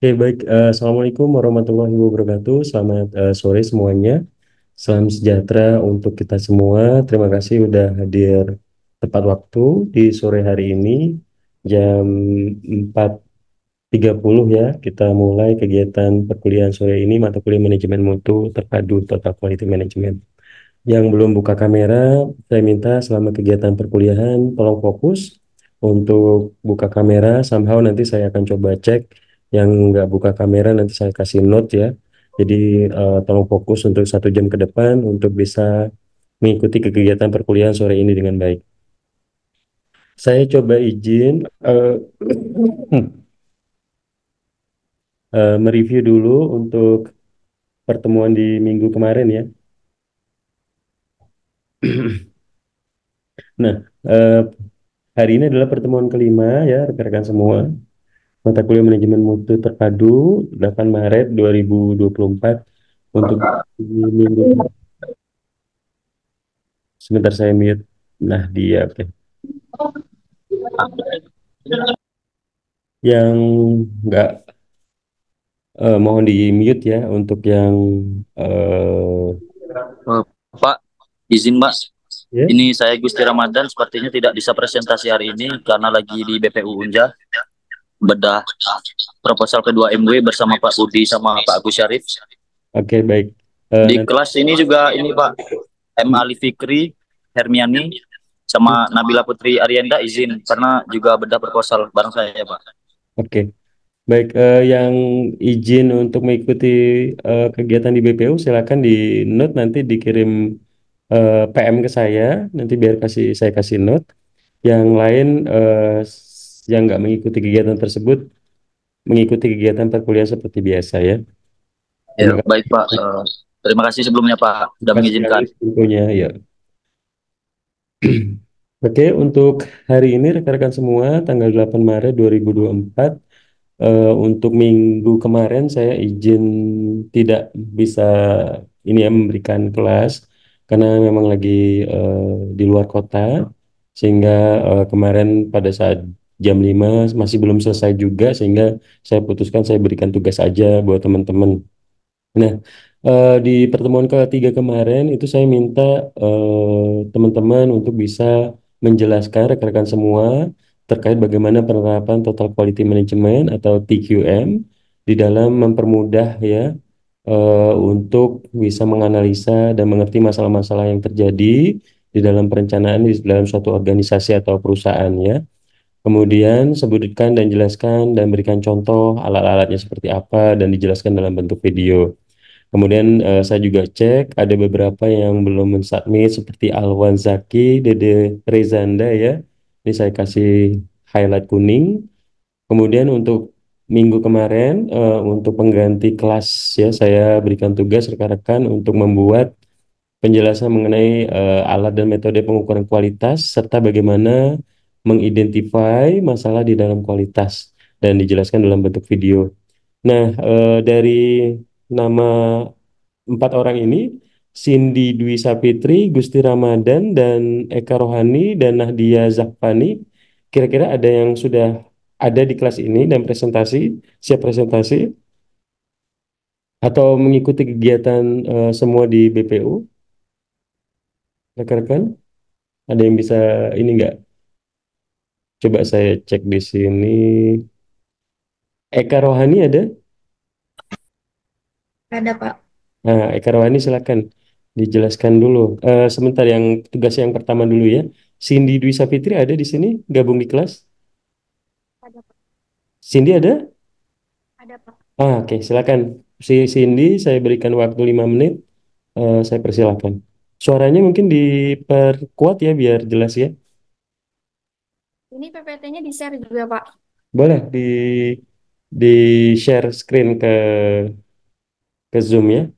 Oke, baik. Assalamualaikum warahmatullahi wabarakatuh. Selamat sore semuanya. Salam sejahtera untuk kita semua. Terima kasih udah hadir tepat waktu di sore hari ini. Jam 4.30 ya, kita mulai kegiatan perkuliahan sore ini, mata kuliah manajemen mutu terpadu Total Quality Management. Yang belum buka kamera, saya minta selama kegiatan perkuliahan tolong fokus untuk buka kamera. Somehow nanti saya akan coba cek yang nggak buka kamera, nanti saya kasih note ya. Jadi tolong fokus untuk 1 jam ke depan untuk bisa mengikuti kegiatan perkuliahan sore ini dengan baik. Saya coba izin mereview dulu untuk pertemuan di minggu kemarin ya. Nah, eh, hari ini adalah pertemuan kelima ya rekan-rekan semua. Mata kuliah manajemen mutu terpadu 8 Maret 2024 untuk minggu. Sebentar saya mute. Nah, dia oke. Yang nggak mohon di mute ya untuk yang Eh, Pak, izin Mbak, ya. ini saya Gusti Ramadan sepertinya tidak bisa presentasi hari ini karena lagi di BPU Unja, bedah proposal kedua MW bersama Pak Budi sama Pak Agus Syarif. Oke, baik. Di Nanti kelas ini juga ini Pak, M. Ali Fikri, Hermiani, sama Nabila Putri Arienda izin karena juga bedah proposal bareng saya Pak. oke. Baik, yang izin untuk mengikuti kegiatan di BPU silakan di note, nanti dikirim PM ke saya, nanti biar saya kasih note. Yang lain yang nggak mengikuti kegiatan tersebut mengikuti kegiatan perkuliahan seperti biasa ya. Ya, Terima baik Pak. Terima kasih sebelumnya Pak sudah kasih mengizinkan. Haris tentunya ya. Oke, untuk hari ini rekan-rekan semua tanggal 8 Maret 2024 untuk minggu kemarin saya izin tidak bisa ini ya memberikan kelas karena memang lagi eh, di luar kota, sehingga kemarin pada saat jam 5 masih belum selesai juga, sehingga saya putuskan saya berikan tugas aja buat teman-teman. Nah, di pertemuan ketiga kemarin itu saya minta teman-teman untuk bisa menjelaskan rekan-rekan semua terkait bagaimana penerapan Total Quality Management atau TQM di dalam mempermudah ya untuk bisa menganalisa dan mengerti masalah-masalah yang terjadi di dalam perencanaan di dalam suatu organisasi atau perusahaan ya. Kemudian sebutkan dan jelaskan dan berikan contoh alat-alatnya seperti apa dan dijelaskan dalam bentuk video. Kemudian saya juga cek ada beberapa yang belum mensubmit seperti Alwan Zaki, Dede Rezanda ya. Ini saya kasih highlight kuning. Kemudian untuk minggu kemarin untuk pengganti kelas ya, saya berikan tugas rekan-rekan untuk membuat penjelasan mengenai alat dan metode pengukuran kualitas serta bagaimana mengidentify masalah di dalam kualitas dan dijelaskan dalam bentuk video. Nah, dari nama 4 orang ini, Cindy Dwi Sapitri, Gusti Ramadan, dan Eka Rohani, dan Nahdia Zakpani, kira-kira ada yang sudah ada di kelas ini dan siap presentasi, atau mengikuti kegiatan semua di BPU, rekan-rekan? Ada yang bisa ini nggak? Coba saya cek di sini. Eka Rohani ada? Ada, Pak. Nah, Eka Rohani silakan dijelaskan dulu. Sebentar, yang tugas yang pertama dulu ya. Cindy Dwi Sapitri ada di sini, gabung di kelas. Ada, Pak. Cindy ada? Ada, Pak. Oke, silakan. Si Cindy, saya berikan waktu 5 menit. Saya persilakan. Suaranya mungkin diperkuat ya, biar jelas ya. Ini PPT-nya di-share juga, Pak. Boleh di share screen ke Zoom ya.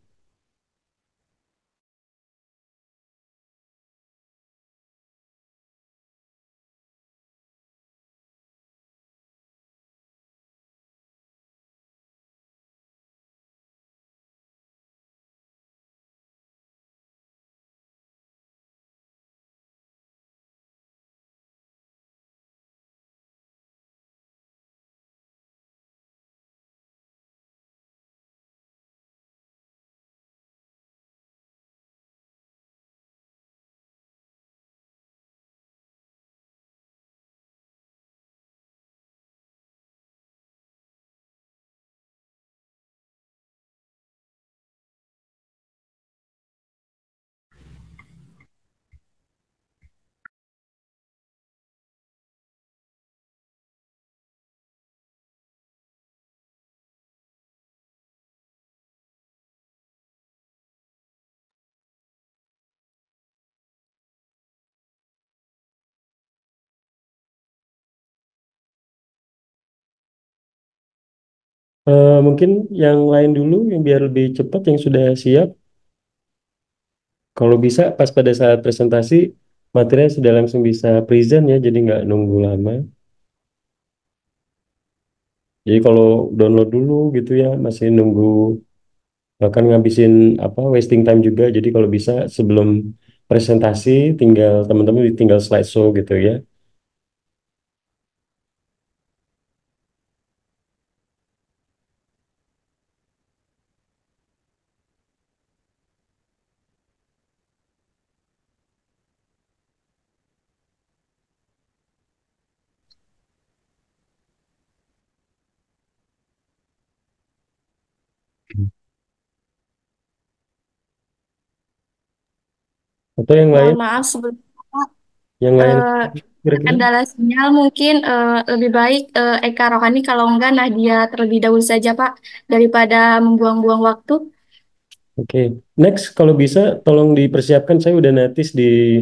Mungkin yang lain dulu yang biar lebih cepat yang sudah siap. Kalau bisa pas pada saat presentasi materinya sudah langsung bisa present ya, jadi nggak nunggu lama. Jadi kalau download dulu gitu ya masih nunggu akan ngabisin apa wasting time juga. Jadi kalau bisa sebelum presentasi tinggal teman-teman tinggal slideshow gitu ya. Atau yang lain, Mohon maaf sebelumnya yang lain eh, kira-kira. kendala sinyal mungkin lebih baik Eka Rohani kalau enggak Nadia terlebih dahulu saja Pak daripada membuang-buang waktu. Oke, next kalau bisa tolong dipersiapkan. Saya udah notice di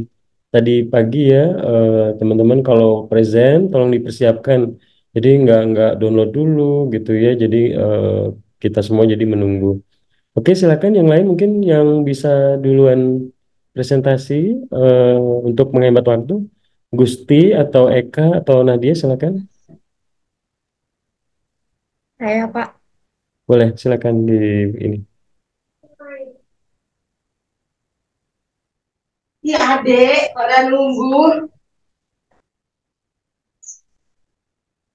tadi pagi ya, teman-teman kalau present tolong dipersiapkan. Jadi nggak download dulu gitu ya. Jadi kita semua jadi menunggu. Oke, silakan yang lain mungkin yang bisa duluan presentasi eh, untuk menghemat waktu. Gusti atau Eka atau Nadia silakan. Saya Pak. Boleh silakan di ini. Iya, Dek, pada nunggu.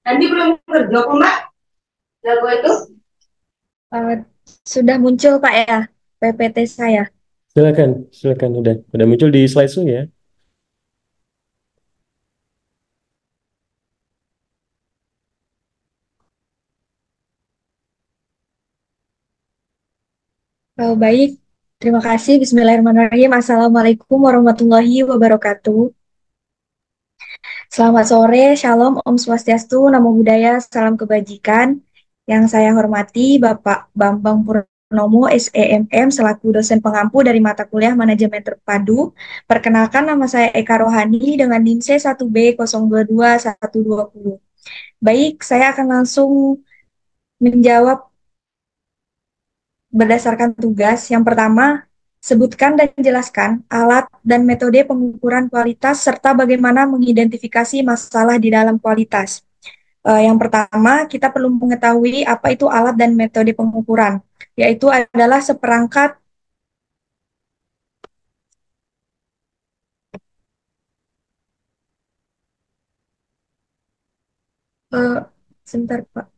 Andi belum kerja kok, Mak? Jago itu? Eh, sudah muncul Pak ya PPT saya. Silakan, silakan udah muncul di slideshow ya. Baik, terima kasih. Bismillahirrahmanirrahim. Assalamualaikum warahmatullahi wabarakatuh. Selamat sore, Shalom, Om Swastiastu, Namo Buddhaya, Salam Kebajikan. Yang saya hormati Bapak Bambang Purnomo, SEMM, selaku dosen pengampu dari mata kuliah Manajemen Terpadu. Perkenalkan nama saya Eka Rohani dengan NIM C1B022120. Baik, saya akan langsung menjawab berdasarkan tugas. Yang pertama, sebutkan dan jelaskan alat dan metode pengukuran kualitas serta bagaimana mengidentifikasi masalah di dalam kualitas. Yang pertama, kita perlu mengetahui apa itu alat dan metode pengukuran, yaitu adalah seperangkat sebentar Pak.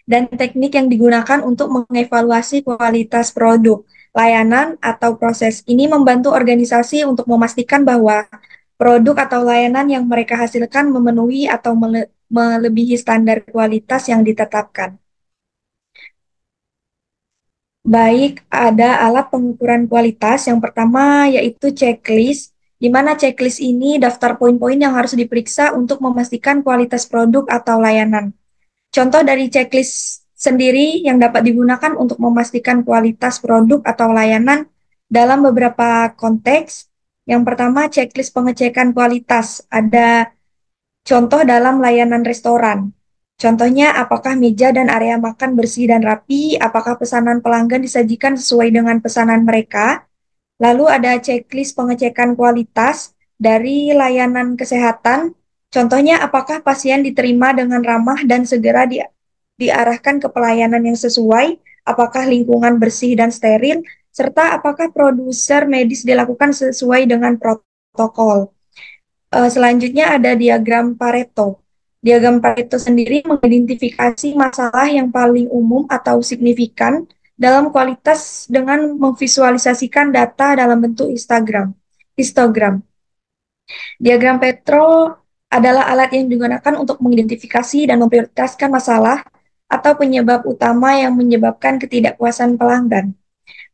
Dan teknik yang digunakan untuk mengevaluasi kualitas produk, layanan, atau proses. Ini membantu organisasi untuk memastikan bahwa produk atau layanan yang mereka hasilkan memenuhi atau melebihi standar kualitas yang ditetapkan. Baik, ada alat pengukuran kualitas. Yang pertama yaitu checklist, di mana checklist ini daftar poin-poin yang harus diperiksa untuk memastikan kualitas produk atau layanan. Contoh dari checklist sendiri yang dapat digunakan untuk memastikan kualitas produk atau layanan dalam beberapa konteks. Yang pertama, checklist pengecekan kualitas. Ada contoh dalam layanan restoran. Contohnya, apakah meja dan area makan bersih dan rapi, apakah pesanan pelanggan disajikan sesuai dengan pesanan mereka. Lalu ada checklist pengecekan kualitas dari layanan kesehatan. Contohnya, apakah pasien diterima dengan ramah dan segera diarahkan ke pelayanan yang sesuai, apakah lingkungan bersih dan steril, serta apakah produser medis dilakukan sesuai dengan protokol. Selanjutnya ada diagram Pareto. Diagram Pareto sendiri mengidentifikasi masalah yang paling umum atau signifikan dalam kualitas dengan memvisualisasikan data dalam bentuk histogram. Diagram Petro adalah alat yang digunakan untuk mengidentifikasi dan memprioritaskan masalah atau penyebab utama yang menyebabkan ketidakpuasan pelanggan.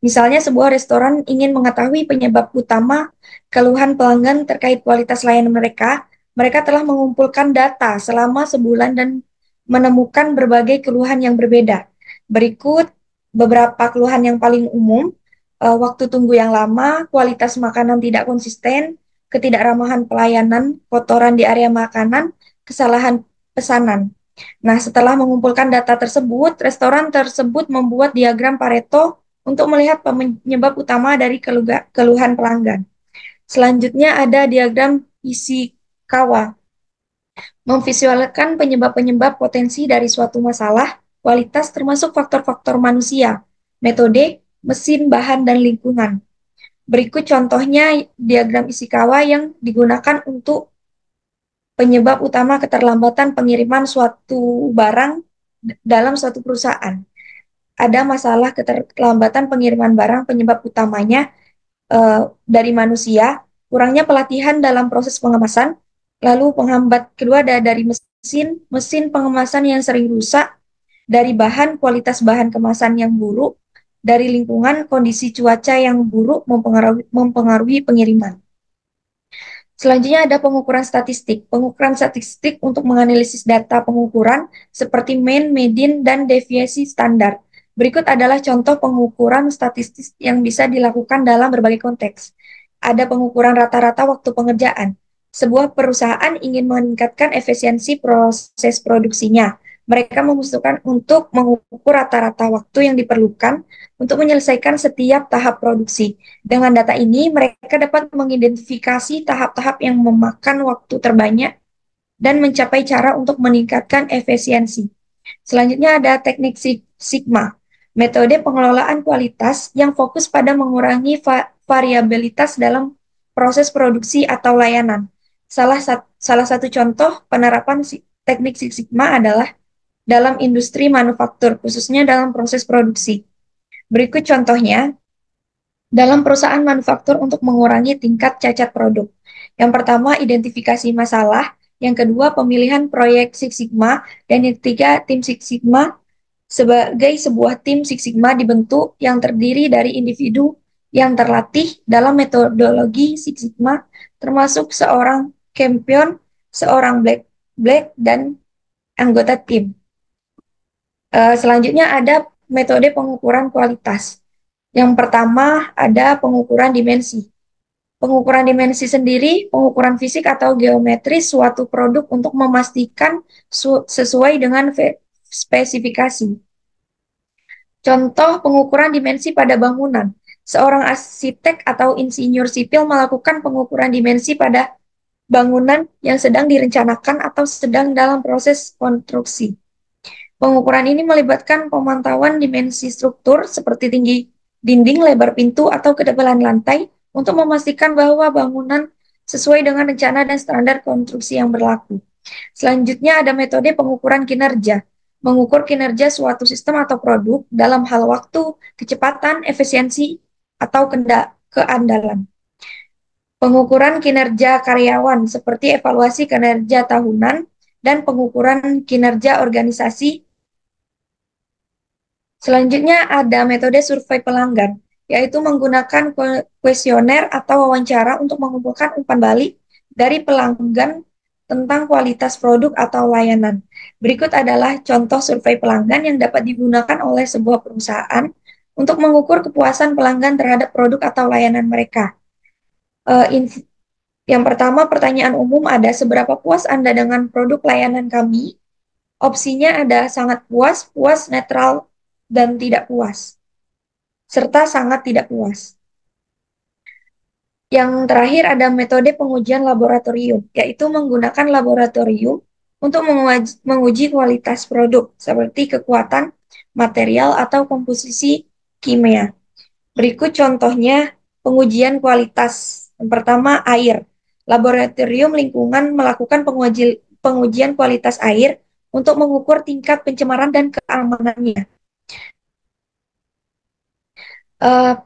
Misalnya sebuah restoran ingin mengetahui penyebab utama keluhan pelanggan terkait kualitas layanan mereka. Mereka telah mengumpulkan data selama sebulan dan menemukan berbagai keluhan yang berbeda. Berikut beberapa keluhan yang paling umum, waktu tunggu yang lama, kualitas makanan tidak konsisten, ketidakpramahan pelayanan, kotoran di area makanan, kesalahan pesanan. Nah, setelah mengumpulkan data tersebut, restoran tersebut membuat diagram Pareto untuk melihat penyebab utama dari keluhan pelanggan. Selanjutnya ada diagram Ishikawa, memvisualkan penyebab-penyebab potensi dari suatu masalah, kualitas termasuk faktor-faktor manusia, metode, mesin, bahan, dan lingkungan. Berikut contohnya diagram Ishikawa yang digunakan untuk penyebab utama keterlambatan pengiriman suatu barang dalam suatu perusahaan. Ada masalah keterlambatan pengiriman barang, penyebab utamanya dari manusia, kurangnya pelatihan dalam proses pengemasan, lalu penghambat kedua ada dari mesin pengemasan yang sering rusak, dari bahan, kualitas bahan kemasan yang buruk, dari lingkungan, kondisi cuaca yang buruk mempengaruhi pengiriman. Selanjutnya ada pengukuran statistik. Pengukuran statistik untuk menganalisis data pengukuran seperti mean, median, dan deviasi standar. Berikut adalah contoh pengukuran statistik yang bisa dilakukan dalam berbagai konteks. Ada pengukuran rata-rata waktu pengerjaan. Sebuah perusahaan ingin meningkatkan efisiensi proses produksinya. Mereka memutuskan untuk mengukur rata-rata waktu yang diperlukan untuk menyelesaikan setiap tahap produksi. Dengan data ini, mereka dapat mengidentifikasi tahap-tahap yang memakan waktu terbanyak dan mencapai cara untuk meningkatkan efisiensi. Selanjutnya ada teknik Sigma, metode pengelolaan kualitas yang fokus pada mengurangi variabilitas dalam proses produksi atau layanan. Salah satu contoh penerapan teknik Six Sigma adalah dalam industri manufaktur, khususnya dalam proses produksi. Berikut contohnya, dalam perusahaan manufaktur untuk mengurangi tingkat cacat produk. Yang pertama, identifikasi masalah. Yang kedua, pemilihan proyek Six Sigma. Dan yang ketiga, tim Six Sigma. Sebagai sebuah tim Six Sigma dibentuk yang terdiri dari individu yang terlatih dalam metodologi Six Sigma, termasuk seorang champion, seorang black, dan anggota tim. Selanjutnya ada metode pengukuran kualitas. Yang pertama ada pengukuran dimensi. Pengukuran dimensi sendiri, pengukuran fisik atau geometris suatu produk untuk memastikan sesuai dengan spesifikasi. Contoh pengukuran dimensi pada bangunan. Seorang arsitek atau insinyur sipil melakukan pengukuran dimensi pada bangunan yang sedang direncanakan atau sedang dalam proses konstruksi. Pengukuran ini melibatkan pemantauan dimensi struktur seperti tinggi dinding, lebar pintu, atau ketebalan lantai untuk memastikan bahwa bangunan sesuai dengan rencana dan standar konstruksi yang berlaku. Selanjutnya ada metode pengukuran kinerja. Mengukur kinerja suatu sistem atau produk dalam hal waktu, kecepatan, efisiensi, atau keandalan. Pengukuran kinerja karyawan seperti evaluasi kinerja tahunan dan pengukuran kinerja organisasi. Selanjutnya ada metode survei pelanggan, yaitu menggunakan kuesioner atau wawancara untuk mengumpulkan umpan balik dari pelanggan tentang kualitas produk atau layanan. Berikut adalah contoh survei pelanggan yang dapat digunakan oleh sebuah perusahaan untuk mengukur kepuasan pelanggan terhadap produk atau layanan mereka. Yang pertama, pertanyaan umum ada, seberapa puas Anda dengan produk layanan kami? Opsinya ada sangat puas, puas, netral, dan tidak puas, serta sangat tidak puas. Yang terakhir ada metode pengujian laboratorium, yaitu menggunakan laboratorium untuk menguji kualitas produk, seperti kekuatan material atau komposisi kimia. Berikut contohnya pengujian kualitas. Yang pertama, air. Laboratorium lingkungan melakukan pengujian kualitas air untuk mengukur tingkat pencemaran dan keamanannya.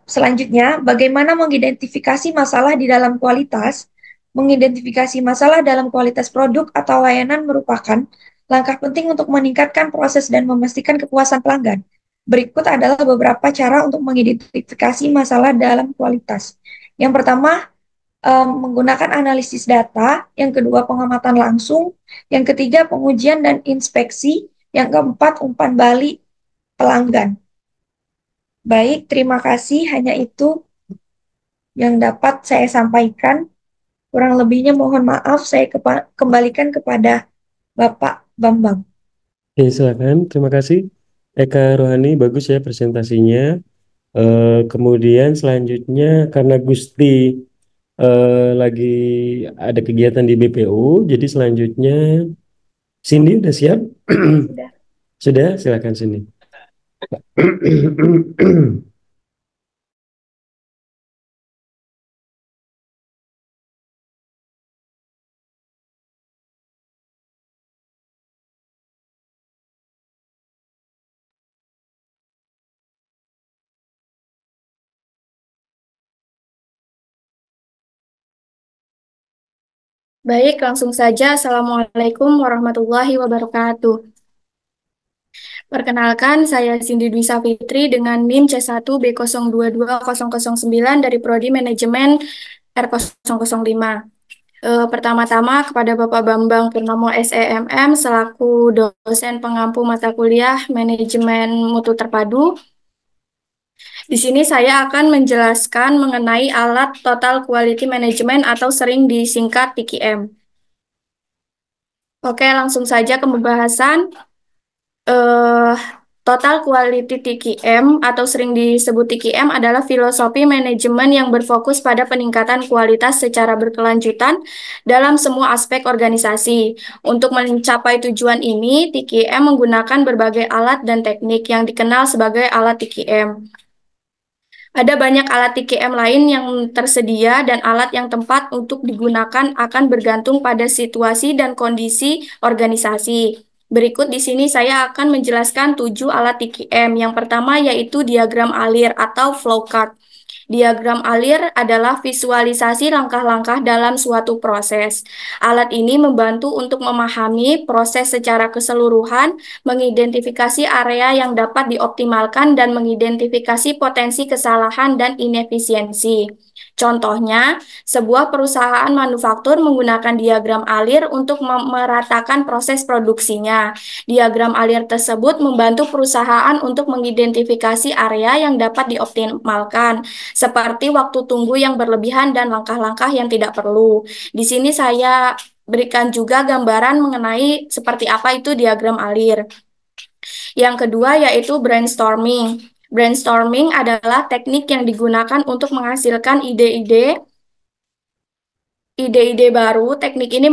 Selanjutnya, bagaimana mengidentifikasi masalah di dalam kualitas? Mengidentifikasi masalah dalam kualitas produk atau layanan merupakan langkah penting untuk meningkatkan proses dan memastikan kepuasan pelanggan. Berikut adalah beberapa cara untuk mengidentifikasi masalah dalam kualitas. Yang pertama, menggunakan analisis data. Yang kedua, pengamatan langsung. Yang ketiga, pengujian dan inspeksi. Yang keempat, umpan balik pelanggan. Baik, terima kasih. Hanya itu yang dapat saya sampaikan. Kurang lebihnya mohon maaf, saya kembalikan kepada Bapak Bambang. Oke, silakan. Terima kasih. Eka Rohani, bagus ya presentasinya. Kemudian selanjutnya karena Gusti lagi ada kegiatan di BPU, jadi selanjutnya Cindy udah siap? Sudah. Sudah, silakan Cindy. Baik, langsung saja. Assalamualaikum warahmatullahi wabarakatuh. Perkenalkan, saya Cindy Dwi Safitri dengan NIM C1B022009 dari Prodi Manajemen R005. Pertama-tama kepada Bapak Bambang Purnomo SEMM selaku dosen pengampu mata kuliah Manajemen Mutu Terpadu. Di sini saya akan menjelaskan mengenai alat Total Quality Management atau sering disingkat TQM. Oke, langsung saja ke pembahasan. Total Quality TQM atau sering disebut TQM adalah filosofi manajemen yang berfokus pada peningkatan kualitas secara berkelanjutan dalam semua aspek organisasi. Untuk mencapai tujuan ini, TQM menggunakan berbagai alat dan teknik yang dikenal sebagai alat TQM. Ada banyak alat TQM lain yang tersedia dan alat yang tepat untuk digunakan akan bergantung pada situasi dan kondisi organisasi. Berikut di sini saya akan menjelaskan 7 alat TQM. Yang pertama yaitu diagram alir atau flowchart. Diagram alir adalah visualisasi langkah-langkah dalam suatu proses. Alat ini membantu untuk memahami proses secara keseluruhan, mengidentifikasi area yang dapat dioptimalkan, dan mengidentifikasi potensi kesalahan dan inefisiensi. Contohnya, sebuah perusahaan manufaktur menggunakan diagram alir untuk meratakan proses produksinya. Diagram alir tersebut membantu perusahaan untuk mengidentifikasi area yang dapat dioptimalkan, seperti waktu tunggu yang berlebihan dan langkah-langkah yang tidak perlu. Di sini saya berikan juga gambaran mengenai seperti apa itu diagram alir. Yang kedua yaitu brainstorming. Brainstorming adalah teknik yang digunakan untuk menghasilkan ide-ide baru. Teknik ini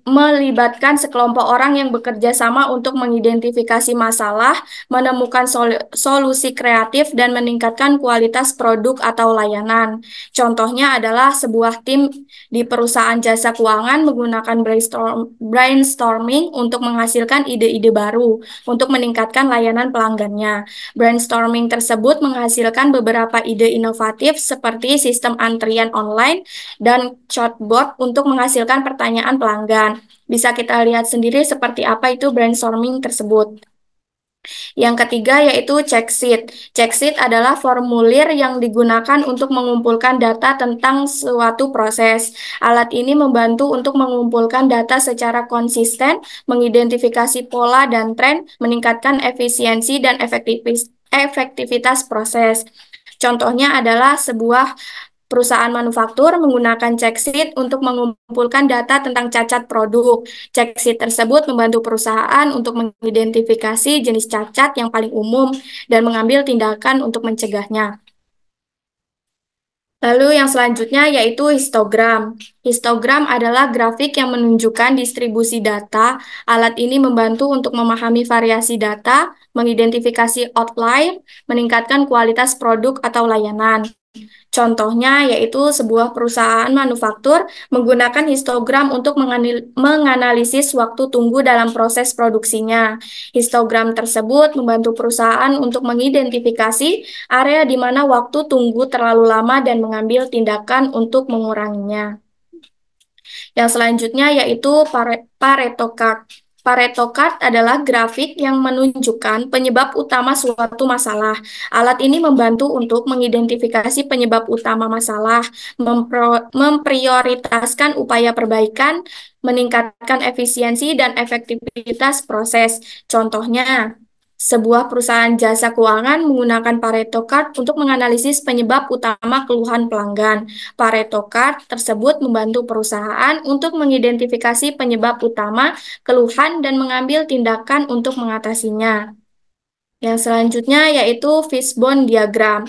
melibatkan sekelompok orang yang bekerja sama untuk mengidentifikasi masalah, menemukan solusi kreatif, dan meningkatkan kualitas produk atau layanan. Contohnya adalah sebuah tim di perusahaan jasa keuangan menggunakan brainstorming untuk menghasilkan ide-ide baru untuk meningkatkan layanan pelanggannya. Brainstorming tersebut menghasilkan beberapa ide inovatif seperti sistem antrian online dan chatbot untuk menghasilkan pertanyaan pelanggan. Bisa kita lihat sendiri seperti apa itu brainstorming tersebut. Yang ketiga yaitu check sheet. Check sheet adalah formulir yang digunakan untuk mengumpulkan data tentang suatu proses. Alat ini membantu untuk mengumpulkan data secara konsisten, mengidentifikasi pola dan tren, meningkatkan efisiensi dan efektivitas proses. Contohnya adalah sebuah perusahaan manufaktur menggunakan check sheet untuk mengumpulkan data tentang cacat produk. Check sheet tersebut membantu perusahaan untuk mengidentifikasi jenis cacat yang paling umum dan mengambil tindakan untuk mencegahnya. Lalu yang selanjutnya yaitu histogram. Histogram adalah grafik yang menunjukkan distribusi data. Alat ini membantu untuk memahami variasi data, mengidentifikasi outlier, meningkatkan kualitas produk atau layanan. Contohnya yaitu sebuah perusahaan manufaktur menggunakan histogram untuk menganalisis waktu tunggu dalam proses produksinya. Histogram tersebut membantu perusahaan untuk mengidentifikasi area di mana waktu tunggu terlalu lama dan mengambil tindakan untuk menguranginya. Yang selanjutnya yaitu Pareto Chart. Pareto Chart adalah grafik yang menunjukkan penyebab utama suatu masalah. Alat ini membantu untuk mengidentifikasi penyebab utama masalah, memprioritaskan upaya perbaikan, meningkatkan efisiensi dan efektivitas proses. Contohnya, Sebuah perusahaan jasa keuangan menggunakan Pareto Card untuk menganalisis penyebab utama keluhan pelanggan. Pareto Card tersebut membantu perusahaan untuk mengidentifikasi penyebab utama keluhan dan mengambil tindakan untuk mengatasinya. Yang selanjutnya yaitu fishbone diagram.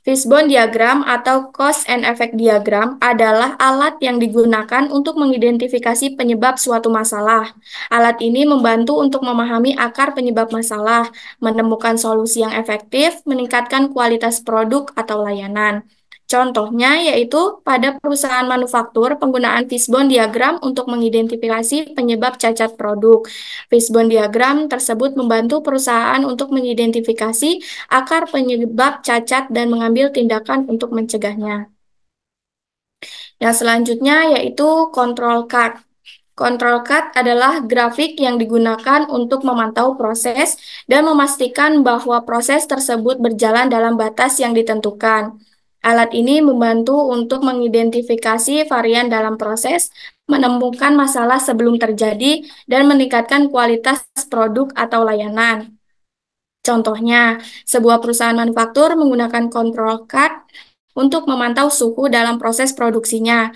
Fishbone diagram atau cause and effect diagram adalah alat yang digunakan untuk mengidentifikasi penyebab suatu masalah. Alat ini membantu untuk memahami akar penyebab masalah, menemukan solusi yang efektif, meningkatkan kualitas produk atau layanan. Contohnya yaitu pada perusahaan manufaktur penggunaan fishbone diagram untuk mengidentifikasi penyebab cacat produk. Fishbone diagram tersebut membantu perusahaan untuk mengidentifikasi akar penyebab cacat dan mengambil tindakan untuk mencegahnya. Yang selanjutnya yaitu control card. Control card adalah grafik yang digunakan untuk memantau proses dan memastikan bahwa proses tersebut berjalan dalam batas yang ditentukan. Alat ini membantu untuk mengidentifikasi varian dalam proses, menemukan masalah sebelum terjadi, dan meningkatkan kualitas produk atau layanan. Contohnya, sebuah perusahaan manufaktur menggunakan control card untuk memantau suhu dalam proses produksinya.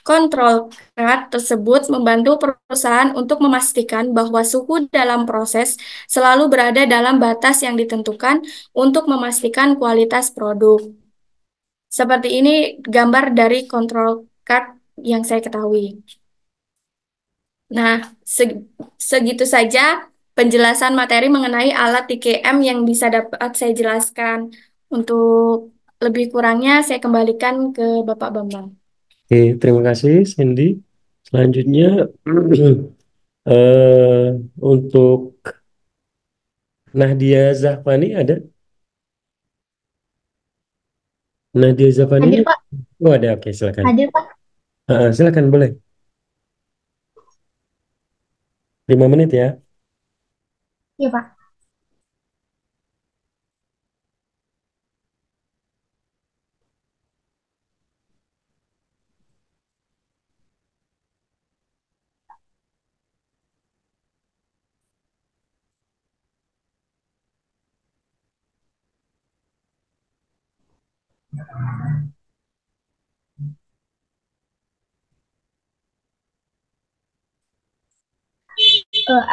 Control card tersebut membantu perusahaan untuk memastikan bahwa suhu dalam proses selalu berada dalam batas yang ditentukan untuk memastikan kualitas produk. Seperti ini gambar dari control card yang saya ketahui. Nah, segitu saja penjelasan materi mengenai alat TKM yang bisa dapat saya jelaskan. Untuk lebih kurangnya saya kembalikan ke Bapak Bambang. Oke, terima kasih Cindy. Selanjutnya eh, untuk Nadia Zafani ada? Nadia Zafani? Hadir, Pak. Oh ada, oke silakan. Hadir, Pak. Silakan boleh. 5 menit ya. Iya, Pak.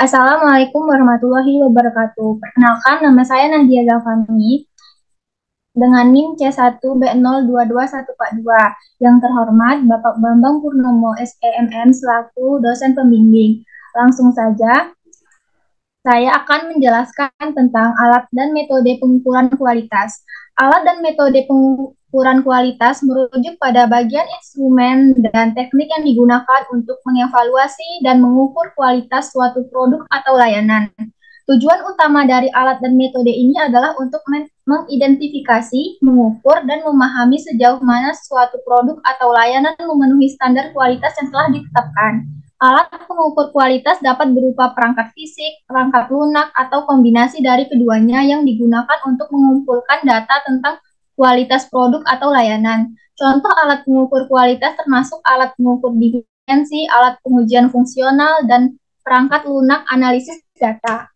Assalamualaikum warahmatullahi wabarakatuh. Perkenalkan, nama saya Nadia Zafani dengan NIM C1B022142. Yang terhormat Bapak Bambang Purnomo SEMM selaku dosen pembimbing. Langsung saja, saya akan menjelaskan tentang alat dan metode pengukuran kualitas. Alat dan metode pengukuran kualitas merujuk pada bagian instrumen dan teknik yang digunakan untuk mengevaluasi dan mengukur kualitas suatu produk atau layanan. Tujuan utama dari alat dan metode ini adalah untuk mengidentifikasi, mengukur, dan memahami sejauh mana suatu produk atau layanan memenuhi standar kualitas yang telah ditetapkan. Alat pengukur kualitas dapat berupa perangkat fisik, perangkat lunak, atau kombinasi dari keduanya yang digunakan untuk mengumpulkan data tentang kualitas produk atau layanan. Contoh alat pengukur kualitas termasuk alat pengukur dimensi, alat pengujian fungsional, dan perangkat lunak analisis data.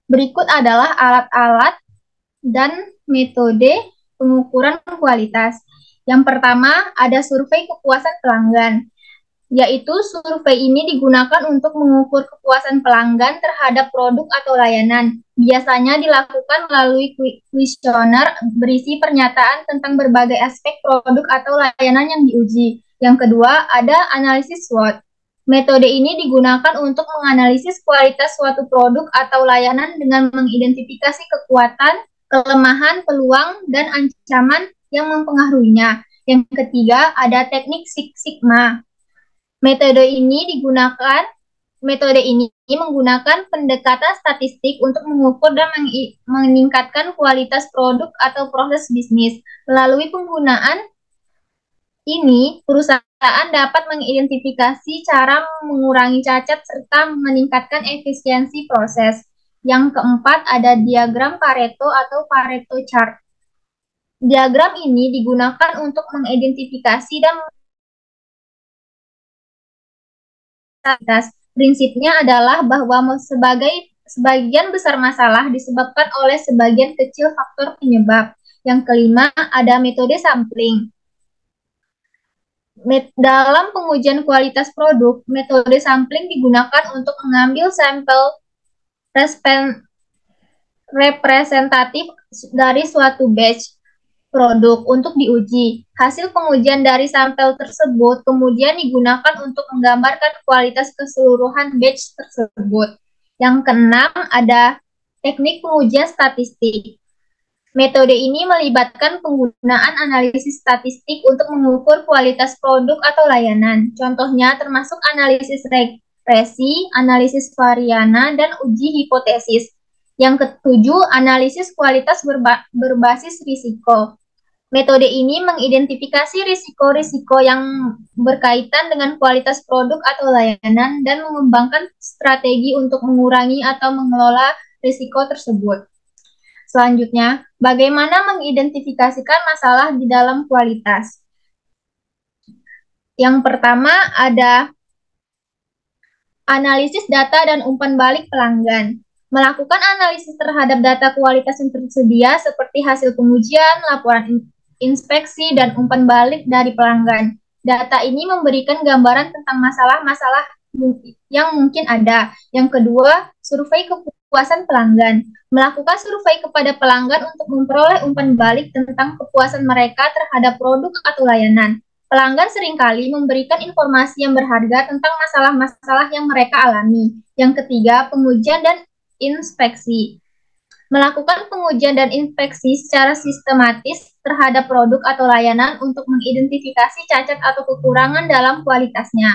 Berikut adalah alat-alat dan metode pengukuran kualitas. Yang pertama, ada survei kepuasan pelanggan, yaitu survei ini digunakan untuk mengukur kepuasan pelanggan terhadap produk atau layanan. Biasanya dilakukan melalui kuesioner berisi pernyataan tentang berbagai aspek produk atau layanan yang diuji. Yang kedua, ada analisis SWOT. Metode ini digunakan untuk menganalisis kualitas suatu produk atau layanan dengan mengidentifikasi kekuatan, kelemahan, peluang, dan ancaman yang mempengaruhinya. Yang ketiga, ada teknik Six Sigma. Metode ini menggunakan pendekatan statistik untuk mengukur dan meningkatkan kualitas produk atau proses bisnis. Melalui penggunaan ini, perusahaan dapat mengidentifikasi cara mengurangi cacat serta meningkatkan efisiensi proses. Yang keempat, ada diagram Pareto atau Pareto Chart. Diagram ini digunakan untuk mengidentifikasi dan prinsipnya adalah bahwa sebagai sebagian besar masalah disebabkan oleh sebagian kecil faktor penyebab. Yang kelima, ada metode sampling. Dalam pengujian kualitas produk, metode sampling digunakan untuk mengambil sampel representatif dari suatu batch produk untuk diuji. Hasil pengujian dari sampel tersebut kemudian digunakan untuk menggambarkan kualitas keseluruhan batch tersebut. Yang keenam, ada teknik pengujian statistik. Metode ini melibatkan penggunaan analisis statistik untuk mengukur kualitas produk atau layanan. Contohnya termasuk analisis regresi, analisis variana, dan uji hipotesis. Yang ketujuh, analisis kualitas berbasis risiko. Metode ini mengidentifikasi risiko-risiko yang berkaitan dengan kualitas produk atau layanan dan mengembangkan strategi untuk mengurangi atau mengelola risiko tersebut. Selanjutnya, bagaimana mengidentifikasikan masalah di dalam kualitas? Yang pertama ada analisis data dan umpan balik pelanggan. Melakukan analisis terhadap data kualitas yang tersedia seperti hasil pengujian, laporan inspeksi, dan umpan balik dari pelanggan. Data ini memberikan gambaran tentang masalah-masalah yang mungkin ada. Yang kedua, survei kepuasan pelanggan. Melakukan survei kepada pelanggan untuk memperoleh umpan balik tentang kepuasan mereka terhadap produk atau layanan. Pelanggan seringkali memberikan informasi yang berharga tentang masalah-masalah yang mereka alami. Yang ketiga, pengujian dan inspeksi. Melakukan pengujian dan inspeksi secara sistematis terhadap produk atau layanan untuk mengidentifikasi cacat atau kekurangan dalam kualitasnya.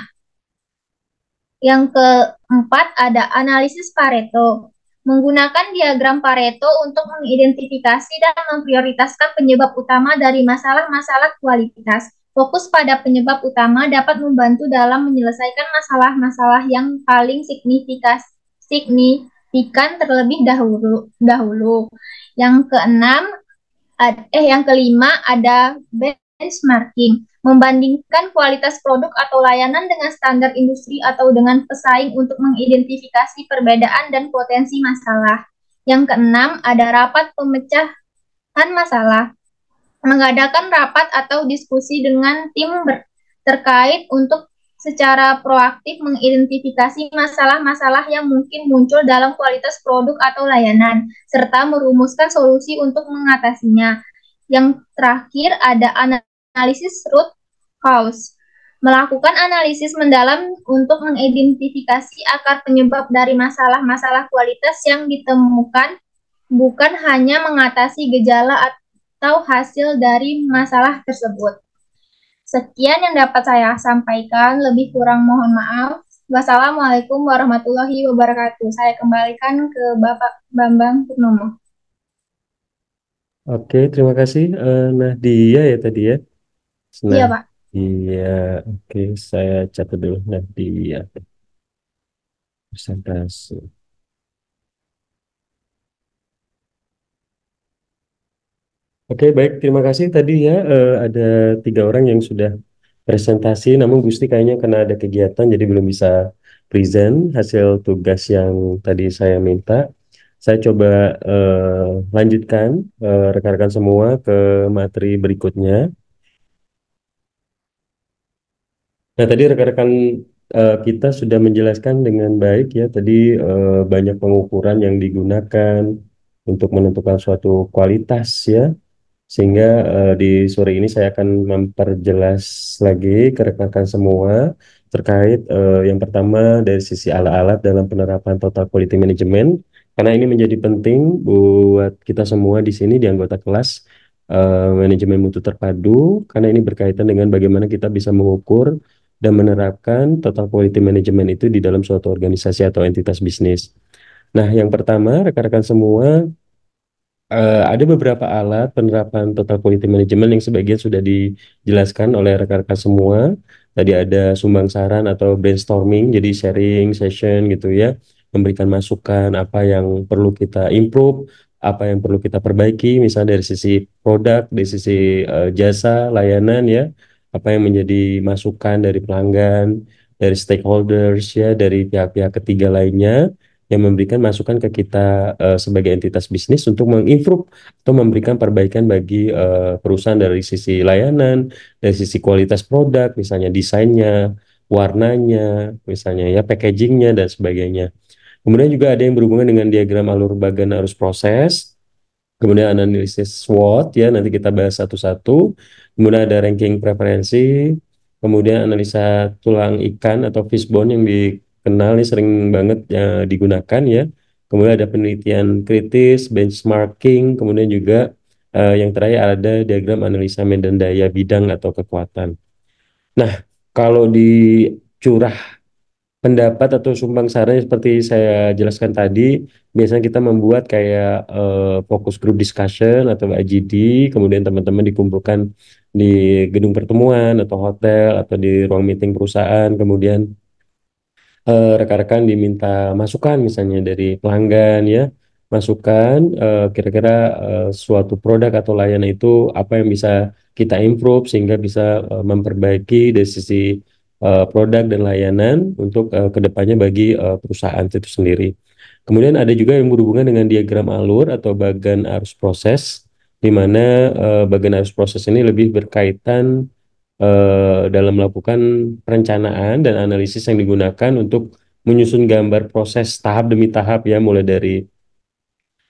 Yang keempat, ada analisis Pareto. Menggunakan diagram Pareto untuk mengidentifikasi dan memprioritaskan penyebab utama dari masalah-masalah kualitas. Fokus pada penyebab utama dapat membantu dalam menyelesaikan masalah-masalah yang paling signifikan terlebih dahulu. Yang kelima ada benchmarking. Membandingkan kualitas produk atau layanan dengan standar industri atau dengan pesaing untuk mengidentifikasi perbedaan dan potensi masalah. Yang keenam, ada rapat pemecahan masalah. Mengadakan rapat atau diskusi dengan tim terkait untuk secara proaktif mengidentifikasi masalah-masalah yang mungkin muncul dalam kualitas produk atau layanan, serta merumuskan solusi untuk mengatasinya. Yang terakhir, ada analisis root cause. Melakukan analisis mendalam untuk mengidentifikasi akar penyebab dari masalah-masalah kualitas yang ditemukan, bukan hanya mengatasi gejala atau hasil dari masalah tersebut. Sekian yang dapat saya sampaikan, lebih kurang mohon maaf. Wassalamualaikum warahmatullahi wabarakatuh. Saya kembalikan ke Bapak Bambang Purnomo. Oke, terima kasih. Nadia ya tadi ya. Iya, Pak. Iya, oke, saya catat dulu Nadia. Presentasi. Oke, baik. Terima kasih tadi ya. Ada 3 orang yang sudah presentasi, namun Gusti kayaknya karena ada kegiatan, jadi belum bisa present hasil tugas yang tadi saya minta. Saya coba lanjutkan rekan-rekan semua ke materi berikutnya. Nah, tadi rekan-rekan kita sudah menjelaskan dengan baik ya. Tadi banyak pengukuran yang digunakan untuk menentukan suatu kualitas ya. Sehingga di sore ini saya akan memperjelas lagi ke rekan-rekan semua terkait yang pertama dari sisi alat-alat dalam penerapan total quality management. Karena ini menjadi penting buat kita semua di sini di anggota kelas manajemen mutu terpadu. Karena ini berkaitan dengan bagaimana kita bisa mengukur dan menerapkan total quality management itu di dalam suatu organisasi atau entitas bisnis. Nah, yang pertama rekan-rekan semua, ada beberapa alat penerapan total quality management yang sebagian sudah dijelaskan oleh rekan-rekan semua. Tadi ada sumbang saran atau brainstorming, jadi sharing session gitu ya, memberikan masukan apa yang perlu kita improve, apa yang perlu kita perbaiki, misalnya dari sisi produk, dari sisi jasa, layanan ya, apa yang menjadi masukan dari pelanggan, dari stakeholders ya, dari pihak-pihak ketiga lainnya yang memberikan masukan ke kita sebagai entitas bisnis untuk mengimprove atau memberikan perbaikan bagi perusahaan dari sisi layanan, dari sisi kualitas produk, misalnya desainnya, warnanya, misalnya ya packagingnya dan sebagainya. Kemudian juga ada yang berhubungan dengan diagram alur bagan arus proses. Kemudian analisis SWOT ya, nanti kita bahas satu-satu. Kemudian ada ranking preferensi. Kemudian analisa tulang ikan atau fishbone yang dikenal nih sering banget digunakan ya. Kemudian ada penelitian kritis, benchmarking. Kemudian juga yang terakhir ada diagram analisa medan daya bidang atau kekuatan. Nah, kalau dicurah pendapat atau sumbang saran seperti saya jelaskan tadi, biasanya kita membuat kayak focus group discussion atau IGD, kemudian teman-teman dikumpulkan di gedung pertemuan atau hotel atau di ruang meeting perusahaan, kemudian rekan-rekan diminta masukan misalnya dari pelanggan ya, masukan kira-kira suatu produk atau layanan itu apa yang bisa kita improve sehingga bisa memperbaiki dari sisi produk dan layanan untuk kedepannya bagi perusahaan itu sendiri. Kemudian ada juga yang berhubungan dengan diagram alur atau bagan arus proses, di mana bagan arus proses ini lebih berkaitan dalam melakukan perencanaan dan analisis yang digunakan untuk menyusun gambar proses tahap demi tahap ya, mulai dari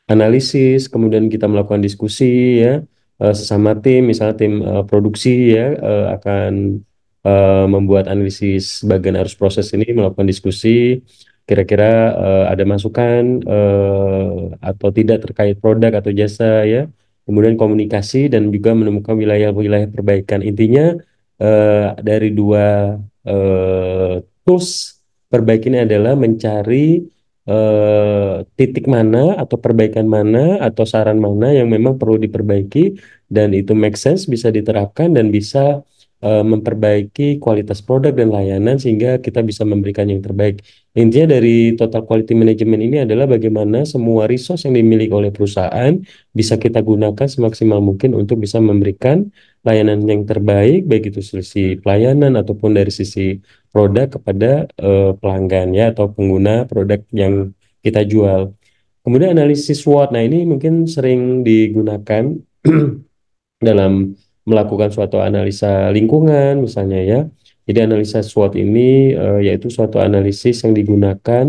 analisis, kemudian kita melakukan diskusi ya sesama tim, misalnya tim produksi ya akan membuat analisis bagian arus proses ini, melakukan diskusi, kira-kira ada masukan atau tidak terkait produk atau jasa ya, kemudian komunikasi dan juga menemukan wilayah-wilayah perbaikan. Intinya dari dua tools perbaikan ini adalah mencari titik mana atau perbaikan mana atau saran mana yang memang perlu diperbaiki dan itu make sense, bisa diterapkan dan bisa memperbaiki kualitas produk dan layanan sehingga kita bisa memberikan yang terbaik. Intinya dari total quality management ini adalah bagaimana semua resource yang dimiliki oleh perusahaan bisa kita gunakan semaksimal mungkin untuk bisa memberikan layanan yang terbaik, baik itu sisi pelayanan ataupun dari sisi produk kepada pelanggan ya atau pengguna produk yang kita jual. Kemudian analisis SWOT. Nah, ini mungkin sering digunakan dalam melakukan suatu analisa lingkungan misalnya ya. Jadi analisa SWOT ini yaitu suatu analisis yang digunakan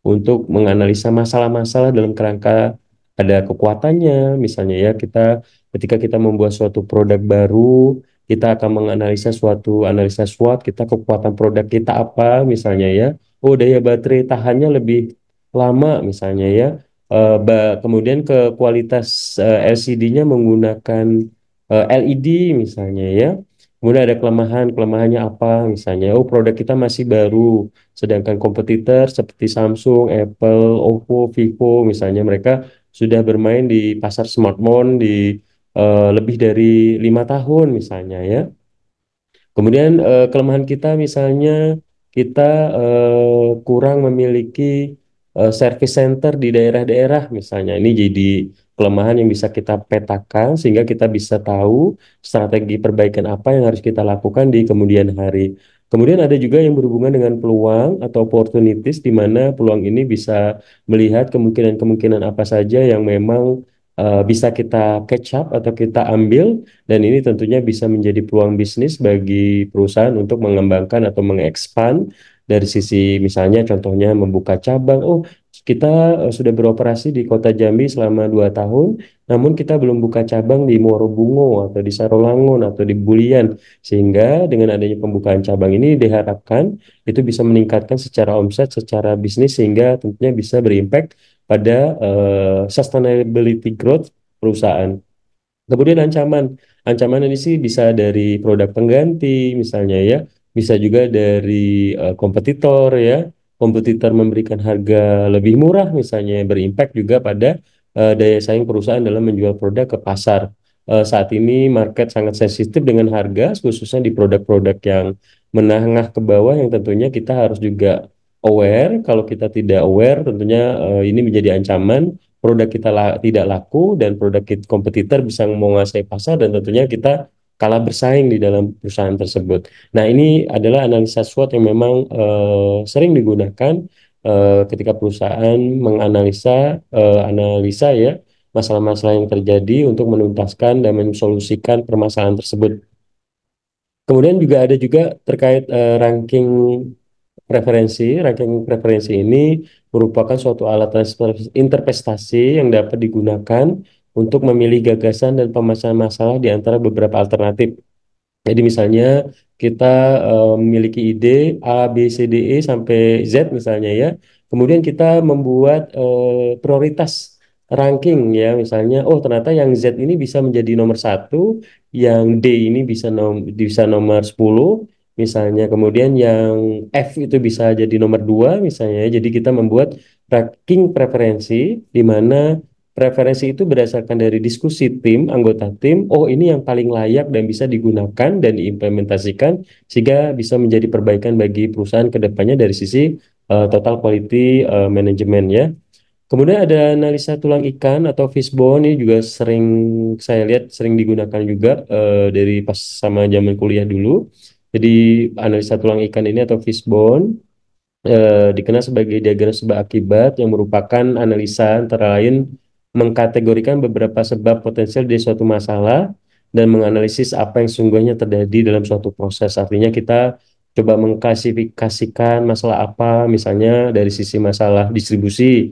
untuk menganalisa masalah-masalah dalam kerangka ada kekuatannya misalnya ya, ketika kita membuat suatu produk baru, kita akan menganalisa suatu analisa SWOT, kita kekuatan produk kita apa misalnya ya. Oh, daya baterai tahannya lebih lama misalnya ya. Kemudian ke kualitas LCD-nya menggunakan LED misalnya ya. Kemudian ada kelemahannya apa misalnya. Oh, produk kita masih baru, sedangkan kompetitor seperti Samsung, Apple, Oppo, Vivo misalnya mereka sudah bermain di pasar smartphone di lebih dari 5 tahun misalnya ya. Kemudian kelemahan kita misalnya kita kurang memiliki service center di daerah-daerah misalnya. Ini jadi kelemahan yang bisa kita petakan sehingga kita bisa tahu strategi perbaikan apa yang harus kita lakukan di kemudian hari. Kemudian ada juga yang berhubungan dengan peluang atau opportunities di mana peluang ini bisa melihat kemungkinan-kemungkinan apa saja yang memang bisa kita catch up atau kita ambil, dan ini tentunya bisa menjadi peluang bisnis bagi perusahaan untuk mengembangkan atau mengekspan dari sisi misalnya contohnya membuka cabang. Oh, kita sudah beroperasi di Kota Jambi selama 2 tahun, namun kita belum buka cabang di Muaro Bungo atau di Sarolangun atau di Bulian. Sehingga dengan adanya pembukaan cabang ini diharapkan itu bisa meningkatkan secara omset, secara bisnis, sehingga tentunya bisa berimpact pada sustainability growth perusahaan. Kemudian ancaman ini sih bisa dari produk pengganti misalnya ya, bisa juga dari kompetitor ya. Kompetitor memberikan harga lebih murah misalnya, yang berimpact juga pada daya saing perusahaan dalam menjual produk ke pasar. Saat ini market sangat sensitif dengan harga, khususnya di produk-produk yang menengah ke bawah yang tentunya kita harus juga aware. Kalau kita tidak aware, tentunya ini menjadi ancaman produk kita tidak laku dan produk kompetitor bisa menguasai pasar dan tentunya kita kalah bersaing di dalam perusahaan tersebut. Nah, ini adalah analisa SWOT yang memang sering digunakan ketika perusahaan analisa ya masalah-masalah yang terjadi untuk menuntaskan dan mensolusikan permasalahan tersebut. Kemudian juga ada juga terkait ranking preferensi ini merupakan suatu alat interpretasi yang dapat digunakan untuk memilih gagasan dan pemecahan masalah di antara beberapa alternatif. Jadi misalnya kita memiliki ide A, B, C, D, E sampai Z misalnya ya. Kemudian kita membuat prioritas ranking ya. Misalnya, oh ternyata yang Z ini bisa menjadi nomor satu, yang D ini bisa nomor 10, misalnya. Kemudian yang F itu bisa jadi nomor 2 misalnya. Jadi kita membuat ranking preferensi di mana preferensi itu berdasarkan dari diskusi anggota tim, oh ini yang paling layak dan bisa digunakan dan diimplementasikan sehingga bisa menjadi perbaikan bagi perusahaan ke depannya dari sisi total quality management ya. Kemudian ada analisa tulang ikan atau fishbone, ini juga sering saya lihat sering digunakan juga dari pas sama zaman kuliah dulu. Jadi analisa tulang ikan ini atau fishbone dikenal sebagai diagram sebab akibat yang merupakan analisa antara lain mengkategorikan beberapa sebab potensial dari suatu masalah dan menganalisis apa yang sesungguhnya terjadi dalam suatu proses. Artinya kita coba mengklasifikasikan masalah apa, misalnya dari sisi masalah distribusi,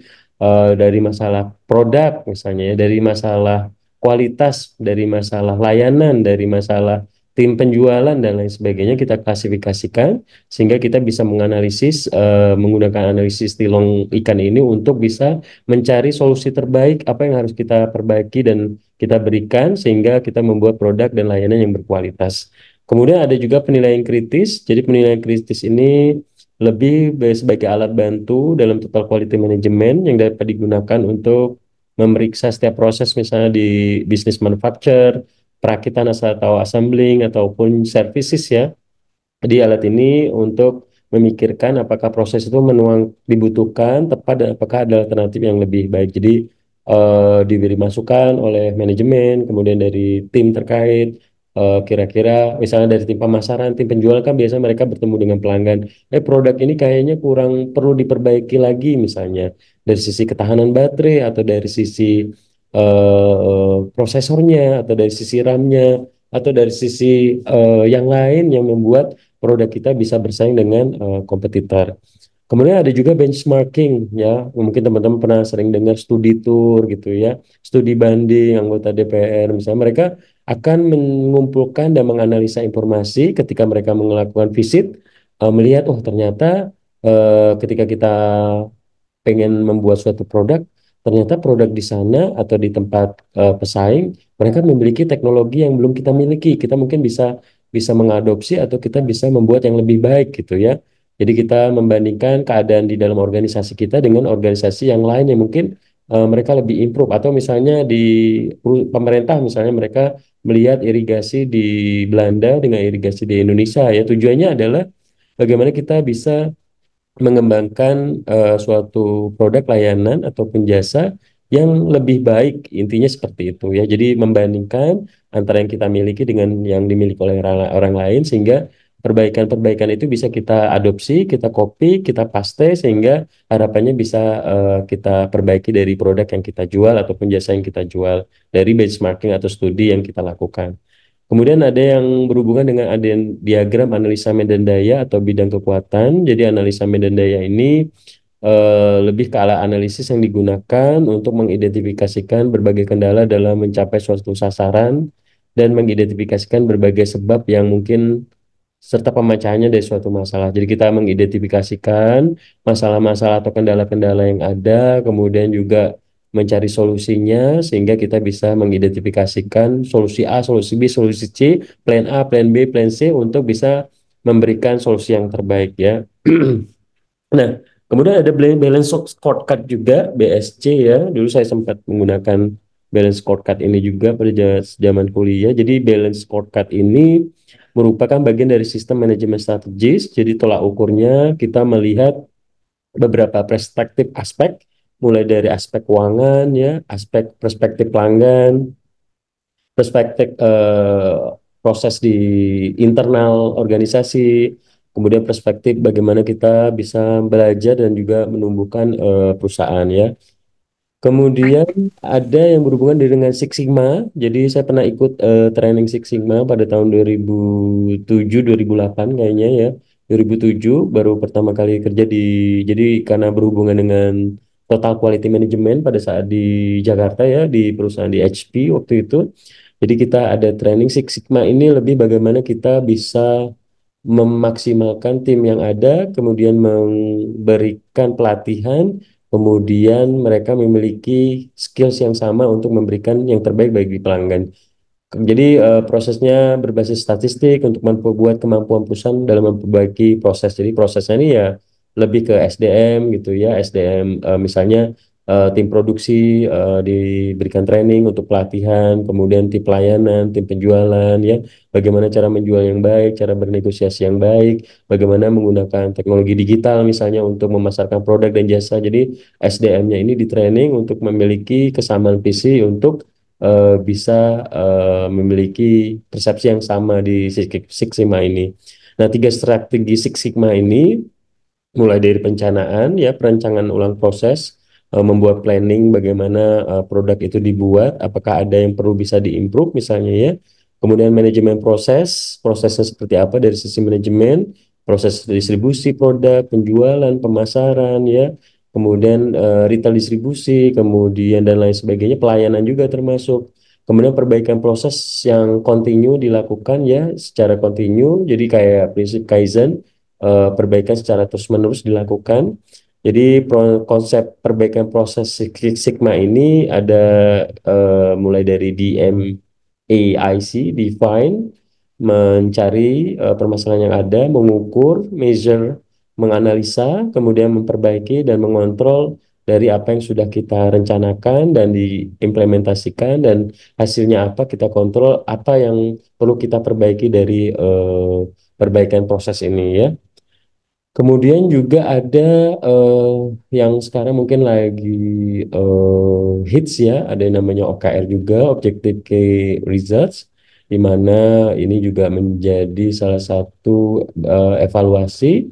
dari masalah produk misalnya ya, dari masalah kualitas, dari masalah layanan, dari masalah tim penjualan dan lain sebagainya kita klasifikasikan sehingga kita bisa menganalisis menggunakan analisis tilong ikan ini untuk bisa mencari solusi terbaik apa yang harus kita perbaiki dan kita berikan sehingga kita membuat produk dan layanan yang berkualitas. Kemudian ada juga penilaian kritis. Jadi penilaian kritis ini lebih sebagai alat bantu dalam total quality management yang dapat digunakan untuk memeriksa setiap proses misalnya di bisnis manufacture, perakitan atau assembling ataupun services ya. Jadi alat ini untuk memikirkan apakah proses itu dibutuhkan, tepat, dan apakah ada alternatif yang lebih baik. Jadi diberi masukan oleh manajemen, kemudian dari tim terkait, kira-kira misalnya dari tim pemasaran, tim penjual kan biasanya mereka bertemu dengan pelanggan. Produk ini kayaknya kurang perlu diperbaiki lagi misalnya dari sisi ketahanan baterai atau dari sisi prosesornya atau dari sisi RAM-nya atau dari sisi yang lain yang membuat produk kita bisa bersaing dengan kompetitor. Kemudian ada juga benchmarking ya, mungkin teman-teman pernah sering dengar studi tour gitu ya, studi banding anggota DPR, misalnya mereka akan mengumpulkan dan menganalisa informasi ketika mereka melakukan visit, melihat oh ternyata ketika kita pengen membuat suatu produk, ternyata produk di sana atau di tempat pesaing mereka memiliki teknologi yang belum kita miliki. Kita mungkin bisa bisa mengadopsi atau kita bisa membuat yang lebih baik gitu ya. Jadi kita membandingkan keadaan di dalam organisasi kita dengan organisasi yang lain yang mungkin mereka lebih improve atau misalnya di pemerintah misalnya mereka melihat irigasi di Belanda dengan irigasi di Indonesia ya. Tujuannya adalah bagaimana kita bisa mengembangkan suatu produk layanan ataupun jasa yang lebih baik, intinya seperti itu ya. Jadi membandingkan antara yang kita miliki dengan yang dimiliki oleh orang lain sehingga perbaikan-perbaikan itu bisa kita adopsi, kita copy, kita paste sehingga harapannya bisa kita perbaiki dari produk yang kita jual ataupun jasa yang kita jual dari benchmarking atau studi yang kita lakukan. Kemudian ada yang berhubungan dengan ada diagram analisa medan daya atau bidang kekuatan. Jadi analisa medan daya ini lebih ke arah analisis yang digunakan untuk mengidentifikasikan berbagai kendala dalam mencapai suatu sasaran dan mengidentifikasikan berbagai sebab yang mungkin serta pemecahannya dari suatu masalah. Jadi kita mengidentifikasikan masalah-masalah atau kendala-kendala yang ada, kemudian juga mencari solusinya sehingga kita bisa mengidentifikasikan solusi A, solusi B, solusi C, plan A, plan B, plan C untuk bisa memberikan solusi yang terbaik ya. Nah, kemudian ada balance scorecard juga BSC ya. Dulu saya sempat menggunakan balance scorecard ini juga pada zaman kuliah. Jadi balance scorecard ini merupakan bagian dari sistem manajemen strategis. Jadi tolak ukurnya kita melihat beberapa perspektif aspek, mulai dari aspek keuangan ya, aspek perspektif pelanggan, perspektif proses di internal organisasi, kemudian perspektif bagaimana kita bisa belajar dan juga menumbuhkan perusahaan ya. Kemudian ada yang berhubungan dengan Six Sigma. Jadi saya pernah ikut training Six Sigma pada tahun 2007-2008 kayaknya ya. 2007 baru pertama kali kerja di, jadi karena berhubungan dengan Total Quality Management pada saat di Jakarta ya, di perusahaan di HP waktu itu. Jadi kita ada training Six Sigma, ini lebih bagaimana kita bisa memaksimalkan tim yang ada, kemudian memberikan pelatihan, kemudian mereka memiliki skills yang sama untuk memberikan yang terbaik bagi pelanggan. Jadi prosesnya berbasis statistik untuk memperbuat kemampuan perusahaan dalam memperbaiki proses. Jadi prosesnya ini ya lebih ke SDM gitu ya, SDM misalnya tim produksi diberikan training untuk pelatihan, kemudian tim pelayanan, tim penjualan ya, bagaimana cara menjual yang baik, cara bernegosiasi yang baik, bagaimana menggunakan teknologi digital misalnya untuk memasarkan produk dan jasa. Jadi SDM-nya ini di training untuk memiliki kesamaan visi untuk bisa memiliki persepsi yang sama di Six Sigma ini. Nah, tiga strategi Six Sigma ini mulai dari perencanaan ya, perancangan ulang proses, membuat planning bagaimana produk itu dibuat, apakah ada yang perlu bisa diimprove misalnya ya. Kemudian manajemen proses, prosesnya seperti apa dari sisi manajemen, proses distribusi produk, penjualan, pemasaran ya. Kemudian retail distribusi, kemudian dan lain sebagainya, pelayanan juga termasuk. Kemudian perbaikan proses yang kontinu dilakukan ya secara kontinu, jadi kayak prinsip Kaizen, perbaikan secara terus-menerus dilakukan. Jadi konsep perbaikan proses Six Sigma ini ada mulai dari DMAIC, define, mencari permasalahan yang ada, mengukur, measure, menganalisa, kemudian memperbaiki dan mengontrol dari apa yang sudah kita rencanakan dan diimplementasikan, dan hasilnya apa kita kontrol, apa yang perlu kita perbaiki dari perbaikan proses ini ya. Kemudian juga ada eh, yang sekarang mungkin lagi hits ya, ada yang namanya OKR juga, Objective Key Results, di mana ini juga menjadi salah satu evaluasi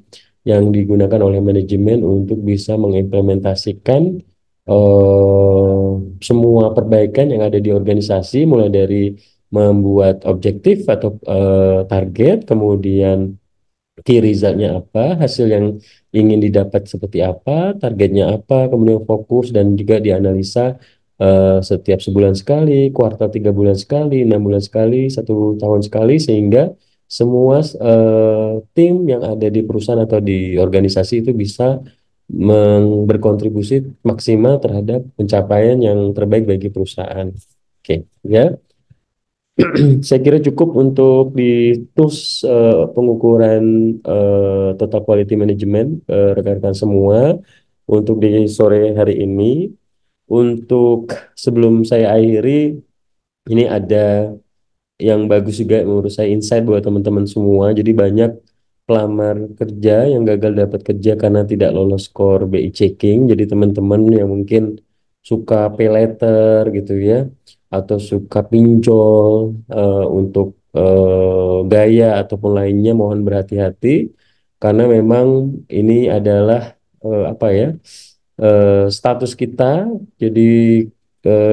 yang digunakan oleh manajemen untuk bisa mengimplementasikan semua perbaikan yang ada di organisasi, mulai dari membuat objektif atau target, kemudian key resultnya apa, hasil yang ingin didapat seperti apa, targetnya apa, kemudian fokus dan juga dianalisa setiap sebulan sekali, kuartal 3 bulan sekali, 6 bulan sekali, 1 tahun sekali, sehingga semua tim yang ada di perusahaan atau di organisasi itu bisa berkontribusi maksimal terhadap pencapaian yang terbaik bagi perusahaan. Oke, ya. Saya kira cukup untuk di tools pengukuran total quality management rekan-rekan semua untuk di sore hari ini. Untuk sebelum saya akhiri, ini ada yang bagus juga menurut saya, insight buat teman-teman semua. Jadi banyak pelamar kerja yang gagal dapat kerja karena tidak lolos skor BI checking. Jadi teman-teman yang mungkin suka pay letter gitu ya, atau suka pinjol untuk gaya ataupun lainnya, mohon berhati-hati karena memang ini adalah apa ya, status kita. Jadi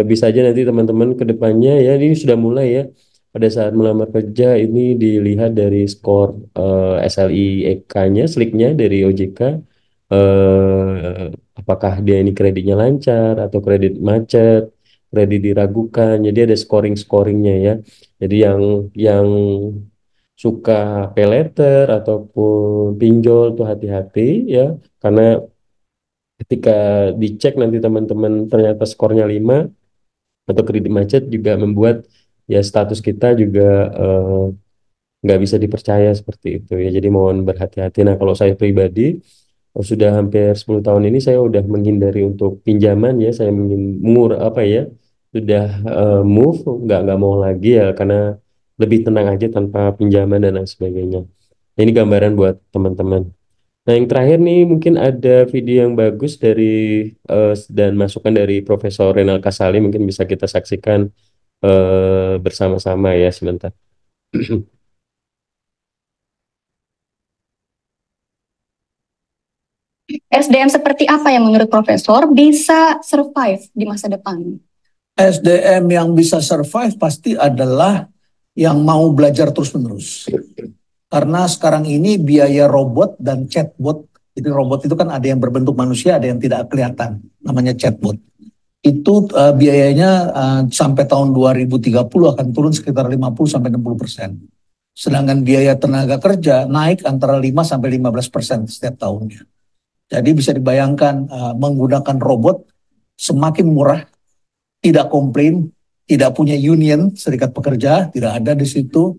bisa aja nanti teman-teman ke depannya ya, ini sudah mulai ya, pada saat melamar kerja ini dilihat dari skor SLIK-nya, SLIK-nya dari OJK, apakah dia ini kreditnya lancar atau kredit macet, kredit diragukan. Jadi ada scoring-scoringnya ya. Jadi yang suka pay letter ataupun pinjol tuh hati-hati ya, karena ketika dicek nanti teman-teman ternyata skornya 5 atau kredit macet, juga membuat ya status kita juga eh, nggak bisa dipercaya seperti itu ya. Jadi mohon berhati-hati. Nah, kalau saya pribadi sudah hampir 10 tahun ini saya udah menghindari untuk pinjaman ya. Saya apa ya, sudah move, nggak mau lagi ya, karena lebih tenang aja tanpa pinjaman dan lain sebagainya. Ini gambaran buat teman-teman. Nah, yang terakhir nih mungkin ada video yang bagus dari dan masukan dari Profesor Renal Kasali, mungkin bisa kita saksikan bersama-sama ya sebentar. SDM seperti apa yang menurut Profesor bisa survive di masa depan? SDM yang bisa survive pasti adalah yang mau belajar terus-menerus. Karena sekarang ini biaya robot dan chatbot, jadi robot itu kan ada yang berbentuk manusia, ada yang tidak kelihatan, namanya chatbot. Itu biayanya sampai tahun 2030 akan turun sekitar 50-60%. Sedangkan biaya tenaga kerja naik antara 5-15% setiap tahunnya. Jadi bisa dibayangkan menggunakan robot semakin murah, tidak komplain, tidak punya union, serikat pekerja, tidak ada di situ,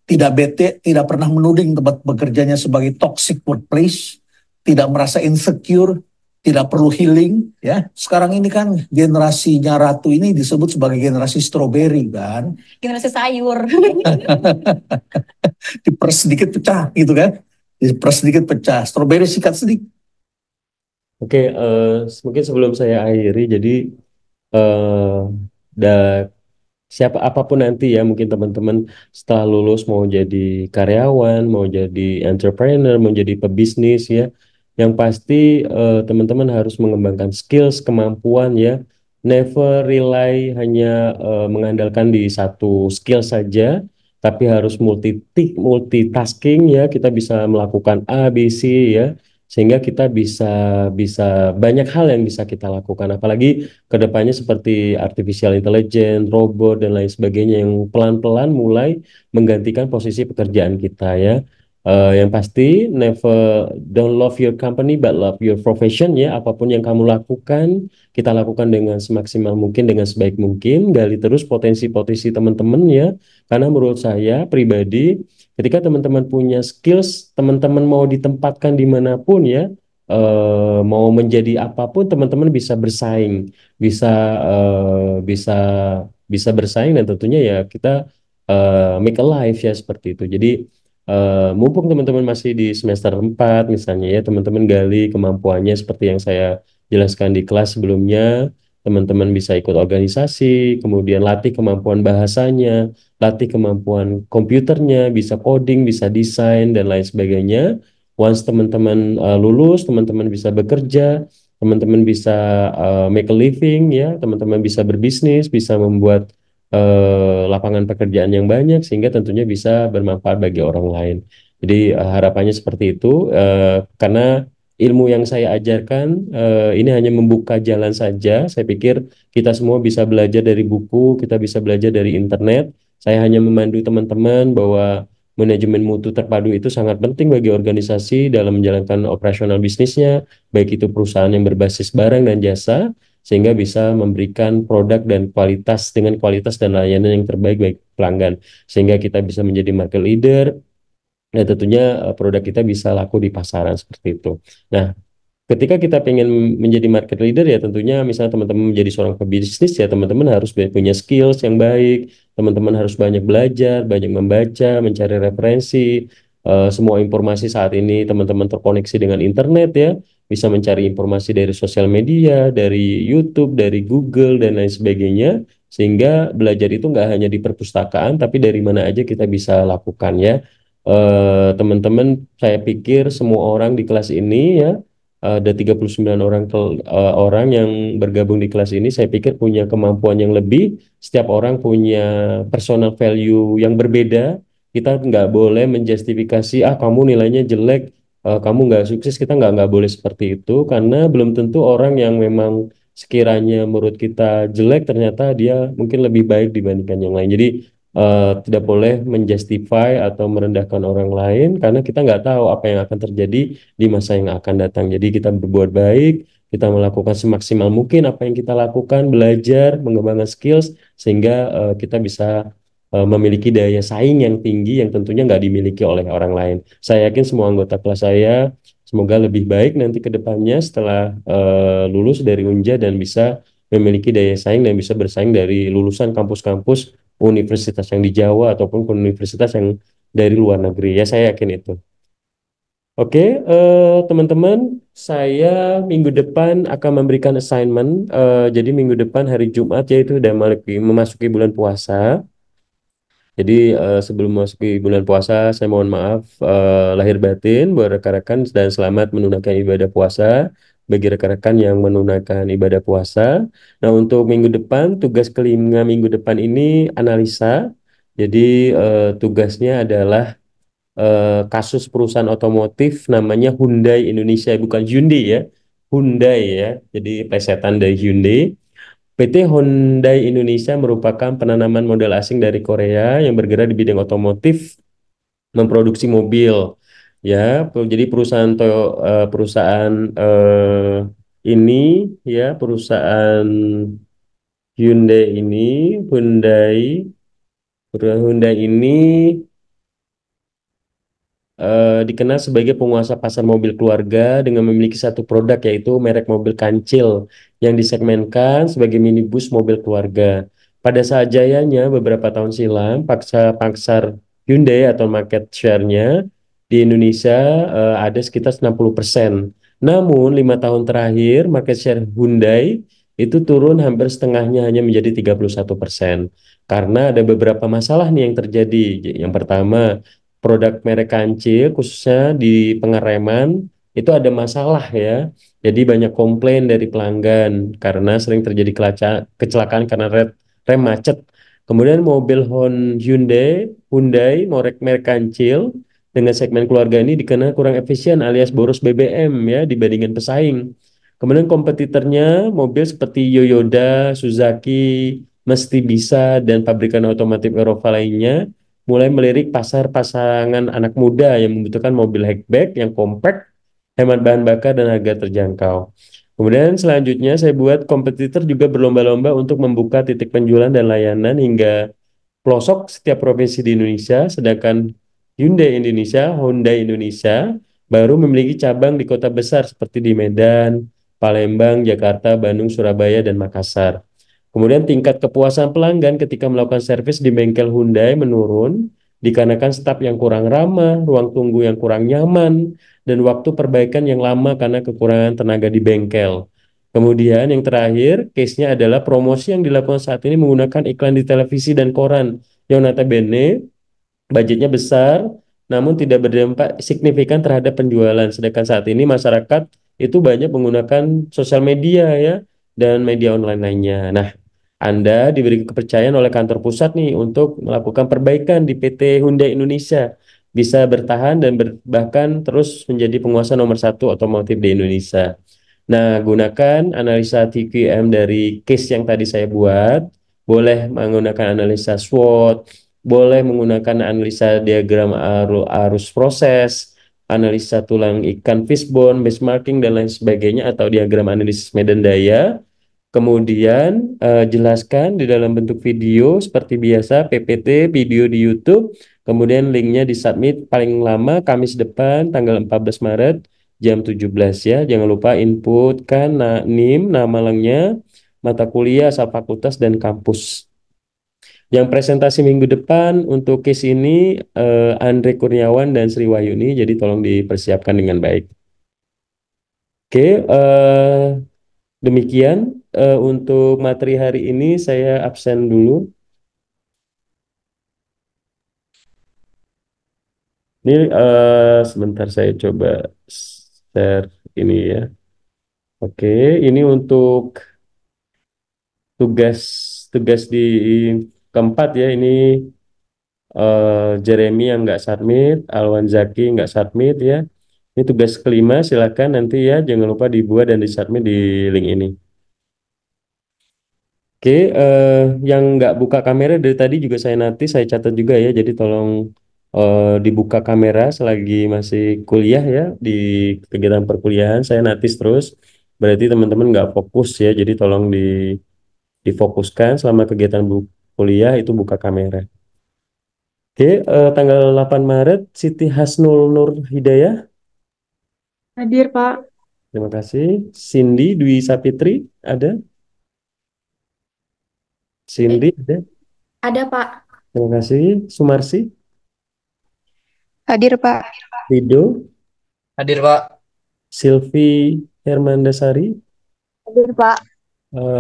tidak bete, tidak pernah menuding tempat bekerjanya sebagai toxic workplace, tidak merasa insecure, tidak perlu healing. Ya, sekarang ini kan generasinya Ratu ini disebut sebagai generasi strawberry kan, Generasi sayur. diperes sedikit pecah gitu kan, diperes sedikit pecah, strawberry sikat sedikit. Oke, mungkin sebelum saya akhiri, jadi eh da- siapa apapun nanti ya, mungkin teman-teman setelah lulus mau jadi karyawan, mau jadi entrepreneur, mau jadi pebisnis ya, yang pasti teman-teman harus mengembangkan skills, kemampuan ya, never rely hanya mengandalkan di satu skill saja, tapi harus multitasking ya, kita bisa melakukan A, B, C ya, sehingga kita bisa bisa banyak hal yang bisa kita lakukan, apalagi kedepannya seperti artificial intelligence, robot dan lain sebagainya yang pelan-pelan mulai menggantikan posisi pekerjaan kita ya. Yang pasti never don't love your company but love your profession ya. Apapun yang kamu lakukan, kita lakukan dengan semaksimal mungkin, dengan sebaik mungkin. Gali terus potensi-potensi teman-teman ya. Karena menurut saya pribadi, ketika teman-teman punya skills, teman-teman mau ditempatkan dimanapun ya, mau menjadi apapun, teman-teman bisa bersaing, bisa bisa bisa bersaing, dan tentunya ya kita make a life ya seperti itu. Jadi mumpung teman-teman masih di semester 4 misalnya ya, teman-teman gali kemampuannya seperti yang saya jelaskan di kelas sebelumnya. Teman-teman bisa ikut organisasi, kemudian latih kemampuan bahasanya, latih kemampuan komputernya, bisa coding, bisa desain dan lain sebagainya. Once teman-teman lulus, teman-teman bisa bekerja, teman-teman bisa make a living ya, teman-teman bisa berbisnis, bisa membuat lapangan pekerjaan yang banyak, sehingga tentunya bisa bermanfaat bagi orang lain. Jadi harapannya seperti itu, karena ilmu yang saya ajarkan ini hanya membuka jalan saja. Saya pikir kita semua bisa belajar dari buku, kita bisa belajar dari internet. Saya hanya memandu teman-teman bahwa manajemen mutu terpadu itu sangat penting bagi organisasi dalam menjalankan operasional bisnisnya, baik itu perusahaan yang berbasis barang dan jasa, sehingga bisa memberikan produk dan kualitas dengan kualitas dan layanan yang terbaik bagi pelanggan, sehingga kita bisa menjadi market leader dan tentunya produk kita bisa laku di pasaran seperti itu. Nah, ketika kita pengen menjadi market leader ya, tentunya misalnya teman-teman menjadi seorang pebisnis ya, teman-teman harus punya skills yang baik, teman-teman harus banyak belajar, banyak membaca, mencari referensi. Semua informasi saat ini teman-teman terkoneksi dengan internet ya, bisa mencari informasi dari sosial media, dari YouTube, dari Google dan lain sebagainya, sehingga belajar itu nggak hanya di perpustakaan, tapi dari mana aja kita bisa lakukan ya. Teman-teman, saya pikir semua orang di kelas ini ya, ada 39 orang yang bergabung di kelas ini, saya pikir punya kemampuan yang lebih. Setiap orang punya personal value yang berbeda. Kita nggak boleh menjustifikasi, kamu nilainya jelek, kamu nggak sukses. Kita nggak boleh seperti itu, karena belum tentu orang yang memang sekiranya menurut kita jelek, ternyata dia mungkin lebih baik dibandingkan yang lain. Jadi tidak boleh menjustify atau merendahkan orang lain, karena kita nggak tahu apa yang akan terjadi di masa yang akan datang. Jadi kita berbuat baik, kita melakukan semaksimal mungkin apa yang kita lakukan, belajar, mengembangkan skills, sehingga kita bisa memiliki daya saing yang tinggi yang tentunya nggak dimiliki oleh orang lain. Saya yakin semua anggota kelas saya semoga lebih baik nanti ke depannya setelah lulus dari Unja, dan bisa memiliki daya saing dan bisa bersaing dari lulusan kampus-kampus universitas yang di Jawa ataupun universitas yang dari luar negeri. Ya, saya yakin itu. Oke, teman-teman, saya minggu depan akan memberikan assignment. Jadi minggu depan hari Jumat, yaitu udah memasuki bulan puasa. Jadi sebelum masuk ke bulan puasa, saya mohon maaf lahir batin buat rekan-rekan dan selamat menunaikan ibadah puasa bagi rekan-rekan yang menunaikan ibadah puasa. Nah, untuk minggu depan, tugas kelima minggu depan ini analisa. Jadi tugasnya adalah kasus perusahaan otomotif namanya Hyundai Indonesia, bukan Hyundai ya, Hyundai ya. Jadi plesetan dari Hyundai. PT Hyundai Indonesia merupakan penanaman modal asing dari Korea yang bergerak di bidang otomotif, memproduksi mobil. Ya, jadi perusahaan ini ya perusahaan Hyundai Hyundai ini dikenal sebagai penguasa pasar mobil keluarga dengan memiliki satu produk yaitu merek mobil kancil yang disegmenkan sebagai minibus mobil keluarga. Pada saat jayanya beberapa tahun silam, pasar Hyundai atau market share-nya di Indonesia ada sekitar 60%. Namun 5 tahun terakhir market share Hyundai itu turun hampir setengahnya hanya menjadi 31%. Karena ada beberapa masalah nih yang terjadi. Yang pertama, produk merek kancil khususnya di pengereman itu ada masalah ya. Jadi banyak komplain dari pelanggan karena sering terjadi kecelakaan karena rem macet. Kemudian mobil Hyundai merek kancil dengan segmen keluarga ini dikenal kurang efisien alias boros BBM ya dibandingkan pesaing. Kemudian kompetitornya mobil seperti Toyota, Suzuki, Mesti Bisa dan pabrikan otomotif Eropa lainnya mulai melirik pasar pasangan anak muda yang membutuhkan mobil hatchback yang compact, hemat bahan bakar dan harga terjangkau. Kemudian selanjutnya saya buat kompetitor juga berlomba-lomba untuk membuka titik penjualan dan layanan hingga pelosok setiap provinsi di Indonesia, sedangkan Hyundai Indonesia baru memiliki cabang di kota besar seperti di Medan, Palembang, Jakarta, Bandung, Surabaya, dan Makassar. Kemudian tingkat kepuasan pelanggan ketika melakukan servis di bengkel Hyundai menurun dikarenakan staf yang kurang ramah, ruang tunggu yang kurang nyaman, dan waktu perbaikan yang lama karena kekurangan tenaga di bengkel. Kemudian yang terakhir, case-nya adalah promosi yang dilakukan saat ini menggunakan iklan di televisi dan koran yang notabene budgetnya besar, namun tidak berdampak signifikan terhadap penjualan. Sedangkan saat ini masyarakat itu banyak menggunakan sosial media ya dan media online lainnya. Nah, Anda diberi kepercayaan oleh kantor pusat nih untuk melakukan perbaikan di PT Hyundai Indonesia, bisa bertahan dan bahkan terus menjadi penguasa nomor satu otomotif di Indonesia. Nah, gunakan analisa TQM dari case yang tadi saya buat, boleh menggunakan analisa SWOT, boleh menggunakan analisa diagram arus proses, analisa tulang ikan fishbone, benchmarking, dan lain sebagainya, atau diagram analisis medan daya. Kemudian jelaskan di dalam bentuk video seperti biasa, PPT, video di YouTube, kemudian linknya disubmit paling lama Kamis depan, tanggal 14 Maret, jam 17 ya. Jangan lupa inputkan NIM, nama lengnya, mata kuliah, asal fakultas, dan kampus. Yang presentasi minggu depan untuk case ini Andre Kurniawan dan Sri Wahyuni, jadi tolong dipersiapkan dengan baik. Oke, demikian untuk materi hari ini saya absen dulu. Ini sebentar saya coba share ini ya. Oke, ini untuk tugas tugas di keempat ya. Ini Jeremy yang nggak submit, Alwan Zaki nggak submit ya. Ini tugas kelima, silakan nanti ya, jangan lupa dibuat dan disubmit di link ini. Oke, yang nggak buka kamera dari tadi juga saya catat juga ya, jadi tolong dibuka kamera selagi masih kuliah ya, di kegiatan perkuliahan, saya notice terus, berarti teman-teman nggak fokus ya, jadi tolong difokuskan selama kegiatan kuliah itu buka kamera. Oke, tanggal 8 Maret, Siti Hasnul Nur Hidayah. Hadir, Pak. Terima kasih. Cindy Dwi Sapitri, ada? Cindy, ada? Ada, Pak. Terima kasih. Sumarsi, Hadir, Pak. Rido, Hadir, Pak. Silvi Hermandasari, Hadir, Pak.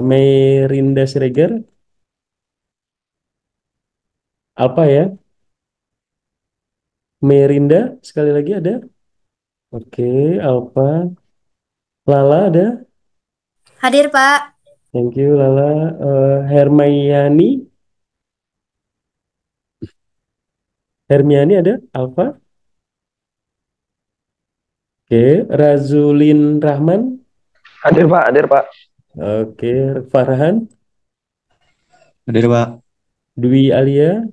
Merinda Siregar, Alfa ya. Merinda sekali lagi ada. Oke, Alfa. Lala ada. Hadir, Pak. Thank you Lala. Hermiani. Hermiani ada. Alfa. Oke, Razulin Rahman. Hadir Pak, hadir Pak. Oke, Farhan. Hadir Pak. Dwi Alia.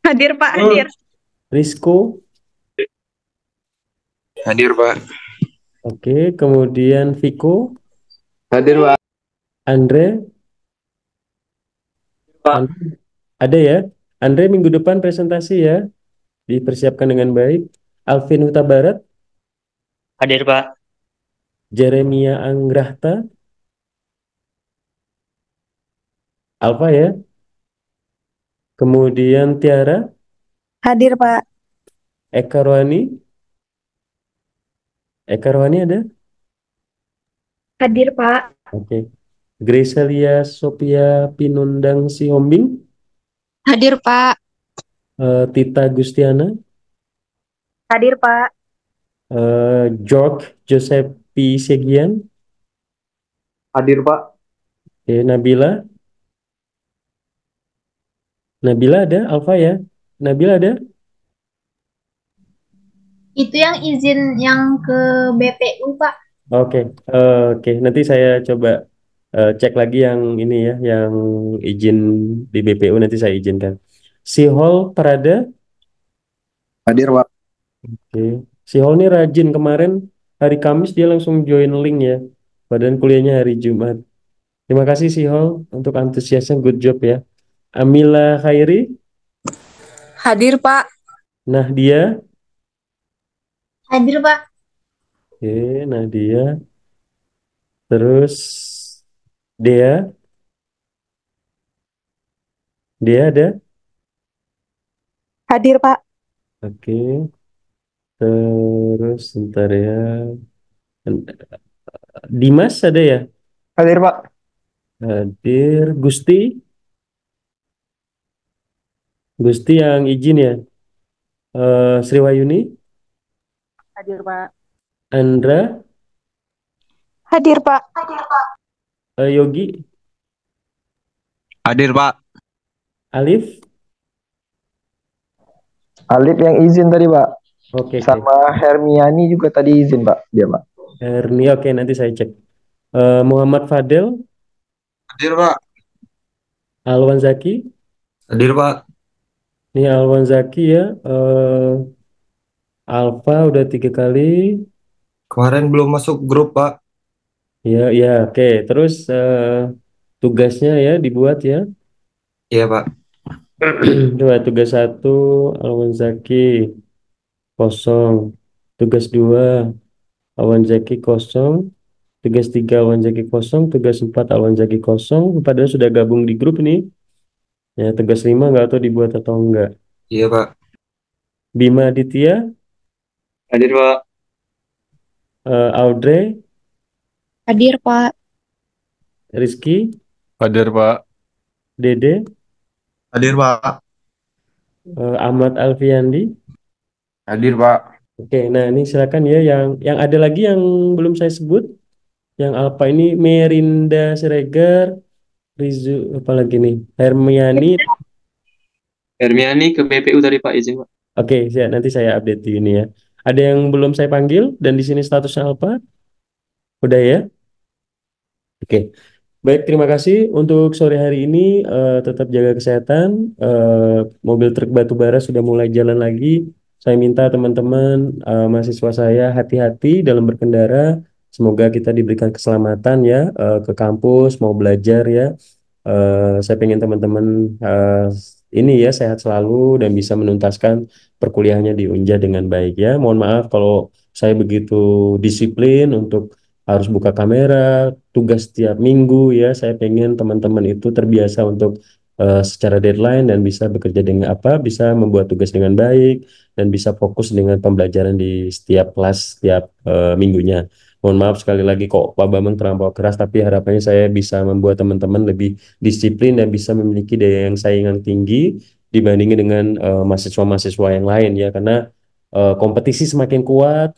Hadir, Pak, hadir. Rizko. Hadir Pak. Oke, kemudian Viko. Hadir Pak. Andre. Pak. Ada ya. Andre minggu depan presentasi ya. Dipersiapkan dengan baik. Alvin Huta Barat. Hadir Pak. Jeremia Anggrahta. Alfa ya. Kemudian Tiara. Hadir, Pak. Eka Rohani. Eka Rohani ada? Hadir, Pak. Oke. Gracelia Sophia Pinundang Sihombing. Hadir, Pak. Tita Gustiana. Hadir, Pak. George Josepi Segian. Hadir Pak. Oke, Nabila. Nabila ada? Alfa ya? Nabila ada? Itu yang izin yang ke BPU, Pak. Oke, oke. Nanti saya coba cek lagi yang ini ya, yang izin di BPU nanti saya izinkan. Si Hall Parada. Hadir Pak. Oke. Si Hall ini rajin kemarin hari Kamis dia langsung join link ya. Padahal kuliahnya hari Jumat. Terima kasih si Hall untuk antusiasnya, good job ya. Amila Khairi. Hadir, Pak. Nahdia. Hadir, Pak. Oke, Nahdia. Terus Dea. Dea ada? Hadir, Pak. Oke. Terus sebentar ya. Dimas ada ya? Hadir Pak. Hadir. Gusti. Gusti yang izin ya. Sri Wahyuni. Hadir, Pak. Andra. Hadir, Pak. Yogi. Hadir Pak. Alif. Alif yang izin tadi Pak. Oke. Sama Hermiani juga tadi izin Pak. Dia Pak. Herni, oke nanti saya cek. Muhammad Fadel. Hadir Pak. Alwan Zaki. Hadir Pak. Ini Alwan Zaki ya. Alfa udah 3 kali. Kemarin belum masuk grup Pak. Ya, ya, oke. Terus tugasnya ya dibuat ya. Iya Pak. Coba tugas 1 Alwan Zaki kosong. Tugas 2 Alwan Zaki kosong. Tugas 3 Alwan Zaki kosong. Tugas 4 Alwan Zaki kosong. Padahal sudah gabung di grup ini. Ya, tugas 5 nggak tahu dibuat atau enggak. Iya Pak. Bima Aditya. Hadir Pak. Audrey. Hadir, Pak. Rizky. Hadir Pak. Dede. Hadir Pak. Ahmad Alfiandi. Hadir Pak. Oke, nah ini silakan ya yang ada lagi yang belum saya sebut. Yang Alfa ini Merinda Siregar, Rizu apa lagi nih? Hermiani. Hermiani ke BPU tadi Pak izin Pak. Oke, nanti saya update di ini ya. Ada yang belum saya panggil dan di sini statusnya apa? Udah ya? Oke. Baik, terima kasih untuk sore hari ini. Tetap jaga kesehatan. Mobil truk batubara sudah mulai jalan lagi. Saya minta teman-teman mahasiswa saya hati-hati dalam berkendara. Semoga kita diberikan keselamatan ya ke kampus mau belajar ya. Saya pengen teman-teman ini ya sehat selalu dan bisa menuntaskan perkuliahannya di Unja dengan baik ya. Mohon maaf kalau saya begitu disiplin untuk harus buka kamera, tugas setiap minggu ya. Saya pengen teman-teman itu terbiasa untuk secara deadline dan bisa bekerja dengan bisa membuat tugas dengan baik dan bisa fokus dengan pembelajaran di setiap kelas setiap minggunya. Mohon maaf sekali lagi kok Pak Bambang terlampau keras, tapi harapannya saya bisa membuat teman-teman lebih disiplin dan bisa memiliki daya yang saingan tinggi dibandingin dengan mahasiswa-mahasiswa yang lain ya, karena kompetisi semakin kuat,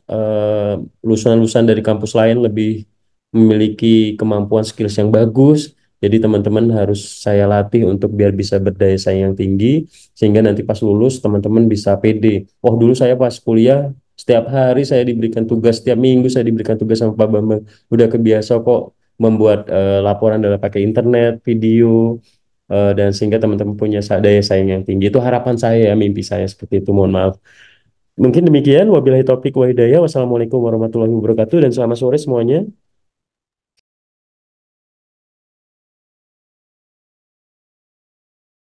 lulusan-lulusan dari kampus lain lebih memiliki kemampuan skills yang bagus. Jadi teman-teman harus saya latih untuk biar bisa berdaya saing yang tinggi, sehingga nanti pas lulus teman-teman bisa pede. Oh dulu saya pas kuliah setiap hari saya diberikan tugas, setiap minggu saya diberikan tugas sama Pak Bambang. Udah kebiasa kok membuat laporan dalam pakai internet, video, dan sehingga teman-teman punya daya saing yang tinggi. Itu harapan saya, mimpi saya seperti itu. Mohon maaf. Mungkin demikian. Wabillahi taufik wa hidayah. Wassalamualaikum warahmatullahi wabarakatuh dan selamat sore semuanya.